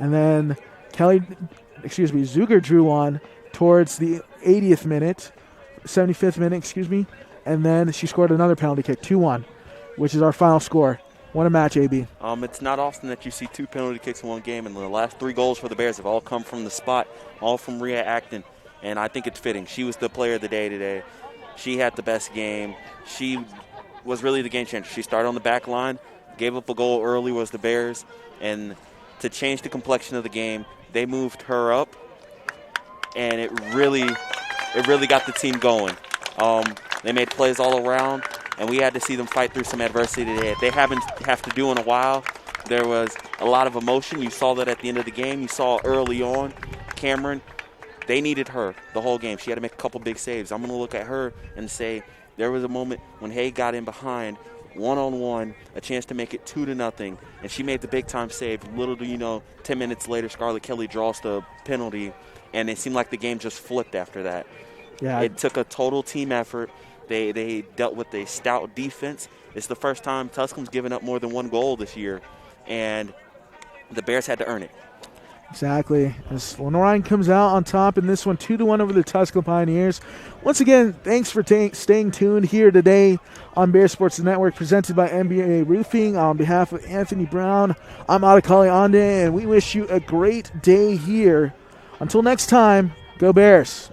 And then Zuger drew one towards the 75th minute, and then she scored another penalty kick, 2-1, which is our final score. What a match, AB. It's not often that you see 2 penalty kicks in one game, and the last 3 goals for the Bears have all come from the spot, all from Rhea Acton, and I think it's fitting. She was the player of the day today. She had the best game. She was really the game changer. She started on the back line, gave up a goal early, was the Bears, and to change the complexion of the game, they moved her up, and it really got the team going. They made plays all around, and we had to see them fight through some adversity today. They haven't have to do in a while. There was a lot of emotion. You saw that at the end of the game. You saw early on, Cameron, they needed her the whole game. She had to make a couple big saves. I'm going to look at her and say there was a moment when Hay got in behind, one-on-one, a chance to make it 2-0, and she made the big-time save. Little do you know, 10 minutes later, Scarlett Kelly draws the penalty, and it seemed like the game just flipped after that. Yeah. It took a total team effort. They dealt with a stout defense. It's the first time Tusculum's given up more than 1 goal this year, and the Bears had to earn it. Exactly. As Lenoir-Rhyne comes out on top in this one, 2-1 over the Tusculum Pioneers. Once again, thanks for staying tuned here today on Bear Sports Network, presented by NBA Roofing. On behalf of Anthony Brown, I'm Adekale Ande, and we wish you a great day here. Until next time, go Bears.